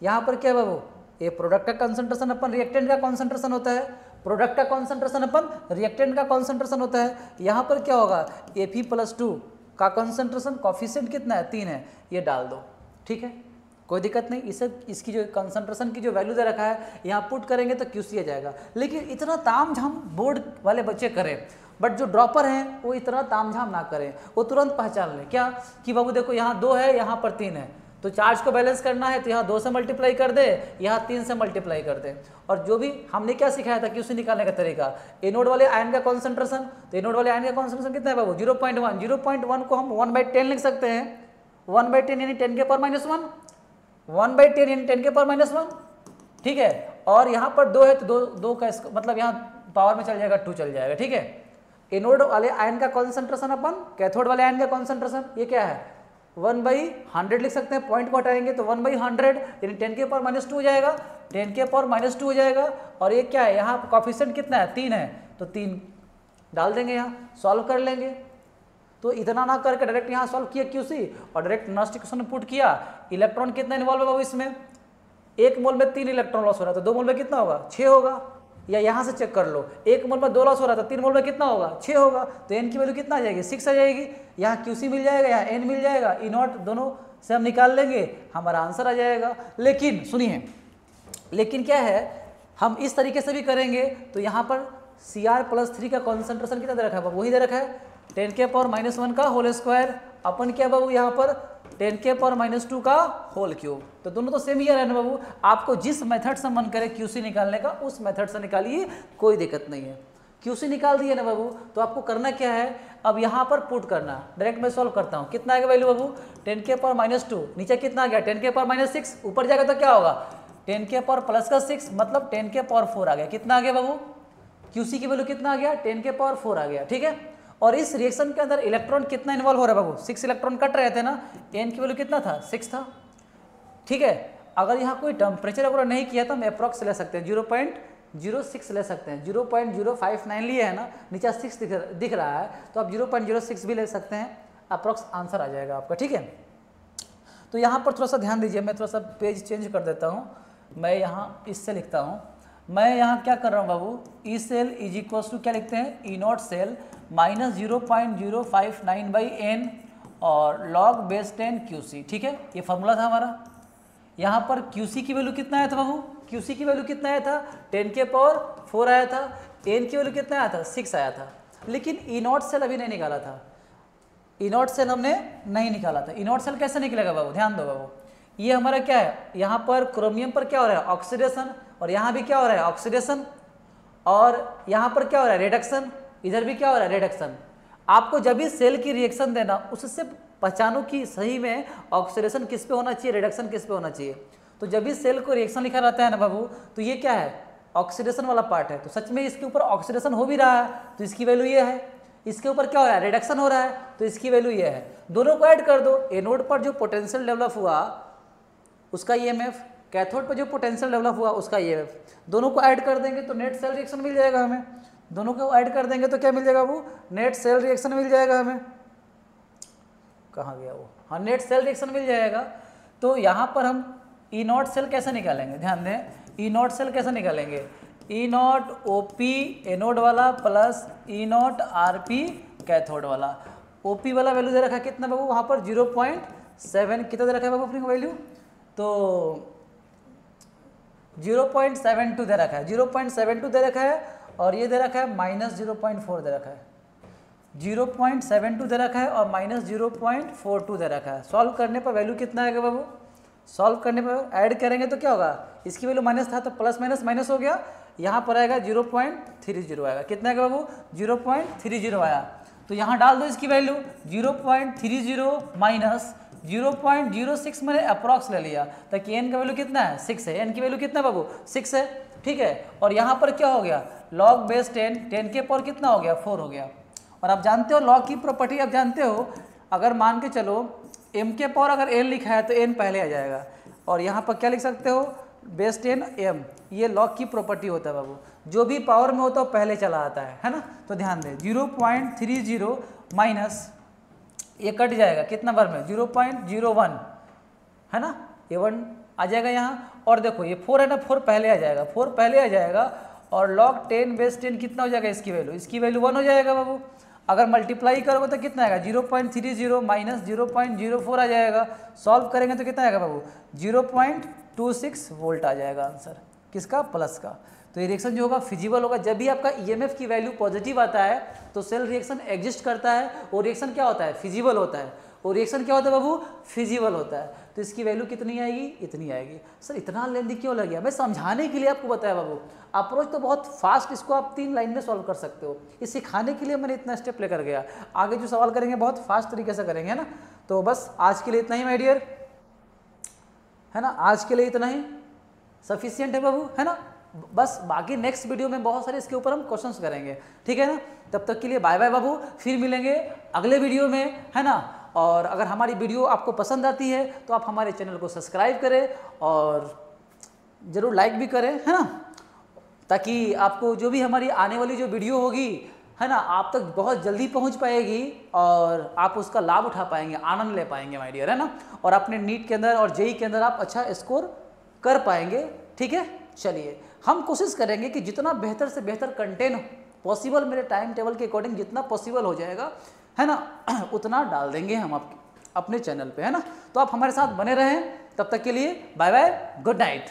यहाँ पर क्या है बाबू, ये प्रोडक्ट का कंसंट्रेशन अपन रिएक्टेंट का कंसंट्रेशन होता है, प्रोडक्ट का कंसंट्रेशन अपन रिएक्टेंट का कंसंट्रेशन होता है। यहाँ पर क्या होगा, Fe+2 का कंसंट्रेशन, कॉफिशिएंट कितना है, 3 है, ये डाल दो, ठीक है, कोई दिक्कत नहीं। इसे इसकी जो कंसंट्रेशन की जो वैल्यू दे रखा है यहाँ पुट करेंगे तो QC आ जाएगा। लेकिन इतना तामझाम बोर्ड वाले बच्चे करें, बट जो ड्रॉपर हैं वो इतना तामझाम ना करें, वो तुरंत पहचान लें क्या, कि बाबू देखो यहाँ 2 है, यहाँ पर 3 है, तो चार्ज को बैलेंस करना है तो यहाँ 2 से मल्टीप्लाई कर दे, यहाँ 3 से मल्टीप्लाई कर दे। और जो भी हमने क्या सिखाया था QC निकालने का तरीका, एनोड वाले आयन का कॉन्सेंट्रेशन, तो एनोड वाले आयन का कॉन्सेंट्रेशन कितना है बाबू, 0.1, 0.1 को हम 1/10 लिख सकते हैं, 1/10 यानी 10 के पावर -1, 1/10 यानी 10 के पावर -1, ठीक है। और यहाँ पर 2 है तो 2 का मतलब यहाँ पावर में चल जाएगा 2 चल जाएगा, ठीक है। एनोड वाले आयन का कॉन्सेंट्रेशन अपन, कैथोड वाले आयन का कॉन्सेंट्रेशन, ये क्या है, 1/100 लिख सकते हैं, पॉइंट को हटाएंगे तो 1/100 यानी 10 के पावर -2 हो जाएगा, 10 के पावर -2 हो जाएगा। और ये क्या है, यहाँ कॉफिशिएंट कितना है, 3 है, तो 3 डाल देंगे, यहाँ सॉल्व कर लेंगे। तो इतना ना करके डायरेक्ट यहाँ सॉल्व किया QC और डायरेक्ट नेक्स्ट इक्वेशन पुट किया। इलेक्ट्रॉन कितना इन्वॉल्व होगा इसमें, 1 मोल में 3 इलेक्ट्रॉन लॉस हो रहा है, तो 2 मोल में कितना होगा, 6 होगा। या यहाँ से चेक कर लो, 1 मोल में 2 लॉस हो रहा था, 3 मोल में कितना होगा, 6 होगा, तो n की वैल्यू कितना आ जाएगी, 6 आ जाएगी। यहाँ QC मिल जाएगा, यहाँ n मिल जाएगा, E0 दोनों से हम निकाल लेंगे, हमारा आंसर आ जाएगा। लेकिन सुनिए, लेकिन क्या है, हम इस तरीके से भी करेंगे तो यहाँ पर Cr+3 का कॉन्सेंट्रेशन कितना दे रखा है, वही दे रखा है 10 के पावर -1 का होल स्क्वायर, अपन क्या बाबू यहाँ पर 10 के पावर -2 का होल क्यूब। तो दोनों तो सेम ही है ना बाबू, आपको जिस मेथड से मन करे QC निकालने का उस मेथड से निकालिए, कोई दिक्कत नहीं है। QC निकाल दिए ना बाबू, तो आपको करना क्या है, अब यहाँ पर पुट करना, डायरेक्ट मैं सॉल्व करता हूँ। कितना आएगा वैल्यू बाबू, 10 के पावर -2, नीचे कितना आ गया 10 के पावर -6, ऊपर जाएगा तो क्या होगा 10 के पावर +6, मतलब 10 के पावर 4 आ गया। कितना आ गया बाबू, QC की वैल्यू कितना आ गया, 10 के पावर 4 आ गया, ठीक है। और इस रिएक्शन के अंदर इलेक्ट्रॉन कितना इन्वॉल्व हो रहा है बाबू, 6 इलेक्ट्रॉन कट रहे थे ना, n की वैल्यू कितना था, 6 था, ठीक है। अगर यहाँ कोई टेम्परेचर वगैरह नहीं किया तो हम अप्रॉक्स ले सकते हैं, 0.06 ले सकते हैं, 0.059 लिए है ना, नीचे 6 दिख रहा है, तो आप 0.06 भी ले सकते हैं, अप्रॉक्स आंसर आ जाएगा आपका, ठीक है। तो यहाँ पर थोड़ा सा ध्यान दीजिए, मैं थोड़ा सा पेज चेंज कर देता हूँ, मैं यहाँ इससे लिखता हूँ, मैं यहाँ क्या कर रहा हूँ बाबू, E cell is equal to क्या लिखते हैं, E0 सेल -0.059/n और log base 10 QC, ठीक है, ये फॉर्मूला था हमारा। यहाँ पर QC की वैल्यू कितना आया था बाबू, QC की वैल्यू कितना आया था 10 के पावर 4 आया था, N की वैल्यू कितना आया था 6 आया था। लेकिन E0 सेल अभी नहीं निकाला था, E0 सेल हमने नहीं निकाला था। E0 सेल कैसे निकलेगा बाबू, ध्यान दो बाबू, ये हमारा क्या है, यहाँ पर क्रोमियम पर क्या हो रहा है ऑक्सीडेशन, और यहाँ भी क्या हो रहा है ऑक्सीडेशन, और यहाँ पर क्या हो रहा है रिडक्शन, इधर भी क्या हो रहा है रिडक्शन। आपको जब भी सेल की रिएक्शन देना उससे पहचानो कि सही में ऑक्सीडेशन किस पे होना चाहिए, रिडक्शन किस पे होना चाहिए। तो जब भी सेल को रिएक्शन लिखा रहता है ना बाबू, तो ये क्या है ऑक्सीडेशन वाला पार्ट है, तो सच में इसके ऊपर ऑक्सीडेशन हो भी रहा है तो इसकी वैल्यू ये है, इसके ऊपर क्या हो रहा है रिडक्शन हो रहा है तो इसकी वैल्यू ये है। दोनों को ऐड कर दो, एनोड पर जो पोटेंशियल डेवलप हुआ उसका EMF, कैथोड पर जो पोटेंशियल डेवलप हुआ उसका EMF, दोनों को ऐड कर देंगे तो नेट सेल रिएक्शन मिल जाएगा हमें। दोनों को ऐड कर देंगे तो क्या मिल जाएगा वो, नेट सेल रिएक्शन मिल जाएगा हमें। कहाँ गया वो, हाँ नेट सेल रिएक्शन मिल जाएगा। तो यहाँ पर हम E0 सेल कैसे निकालेंगे, ध्यान दें, E0 सेल कैसे निकालेंगे, E0 OP एनोड वाला प्लस E0 RP कैथोड वाला। OP वाला वैल्यू दे रखा है कितना बाबू, वहाँ पर 0.7 कितना दे रखा है बाबू अपनी वैल्यू, तो 0.72 दे रखा है, 0.72 दे रखा है, और ये दे रखा है -0.4 दे रखा है, 0.72 दे रखा है और -0.42 दे रखा है। सॉल्व करने पर वैल्यू कितना आएगा बाबू, सॉल्व करने पर ऐड करेंगे तो क्या होगा, इसकी वैल्यू माइनस था तो प्लस माइनस माइनस हो गया, यहाँ पर आएगा 0.30 आएगा, कितना आएगा बाबू 0.30 आया। तो यहाँ डाल दो इसकी वैल्यू 0.30 माइनस 0.06 मैंने अप्रॉक्स ले लिया ताकि n का वैल्यू कितना है 6 है, n की वैल्यू कितना बाबू 6 है, ठीक है। और यहाँ पर क्या हो गया log बेस 10, 10 के पावर कितना हो गया 4 हो गया। और आप जानते हो log की प्रॉपर्टी, आप जानते हो अगर मान के चलो m के पावर अगर n लिखा है तो n पहले आ जाएगा, और यहाँ पर क्या लिख सकते हो बेस 10 m, ये log की प्रॉपर्टी होता है बाबू, जो भी पावर में होता है पहले चला आता है ना। तो ध्यान दें 0.30 माइनस ये कट जाएगा कितना बार में 0.01 है ना, ये 1 आ जाएगा यहाँ, और देखो ये 4 है ना, 4 पहले आ जाएगा, 4 पहले आ जाएगा, और log 10 बेस 10 कितना हो जाएगा इसकी वैल्यू, इसकी वैल्यू 1 हो जाएगा बाबू। अगर मल्टीप्लाई करोगे तो कितना आएगा 0.30 माइनस 0.04 आ जाएगा, सॉल्व करेंगे तो कितना आएगा बाबू 0.26 वोल्ट आ जाएगा आंसर किसका, प्लस का। तो ये रिएक्शन जो होगा फिजिबल होगा। जब भी आपका EMF की वैल्यू पॉजिटिव आता है तो सेल रिएक्शन एग्जिस्ट करता है, और रिएक्शन क्या होता है फिजिबल होता है, और रिएक्शन क्या होता है बाबू फिजिबल होता है। तो इसकी वैल्यू कितनी आएगी, इतनी आएगी। सर इतना लेंदी क्यों लग गया, मैं समझाने के लिए आपको बताया बाबू, अप्रोच तो बहुत फास्ट, इसको आप 3 लाइन में सॉल्व कर सकते हो, ये सिखाने के लिए मैंने इतना स्टेप लेकर गया। आगे जो सवाल करेंगे बहुत फास्ट तरीके से करेंगे, है ना। तो बस आज के लिए इतना ही माय डियर, है ना, आज के लिए इतना ही सफिशियंट है बाबू, है ना। बस बाकी नेक्स्ट वीडियो में बहुत सारे इसके ऊपर हम क्वेश्चंस करेंगे, ठीक है ना। तब तक के लिए बाय बाय बाबू, फिर मिलेंगे अगले वीडियो में, है ना। और अगर हमारी वीडियो आपको पसंद आती है तो आप हमारे चैनल को सब्सक्राइब करें और ज़रूर लाइक भी करें, है ना, ताकि आपको जो भी हमारी आने वाली जो वीडियो होगी, है ना, आप तक बहुत जल्दी पहुंच पाएगी और आप उसका लाभ उठा पाएंगे, आनंद ले पाएंगे माय डियर, है ना। और अपने नीट के अंदर और जेई के अंदर आप अच्छा स्कोर कर पाएंगे, ठीक है। चलिए हम कोशिश करेंगे कि जितना बेहतर से बेहतर कंटेंट पॉसिबल, मेरे टाइम टेबल के अकॉर्डिंग जितना पॉसिबल हो जाएगा, है ना, उतना डाल देंगे हम अपने चैनल पे, है ना। तो आप हमारे साथ बने रहें, तब तक के लिए बाय बाय, गुड नाइट।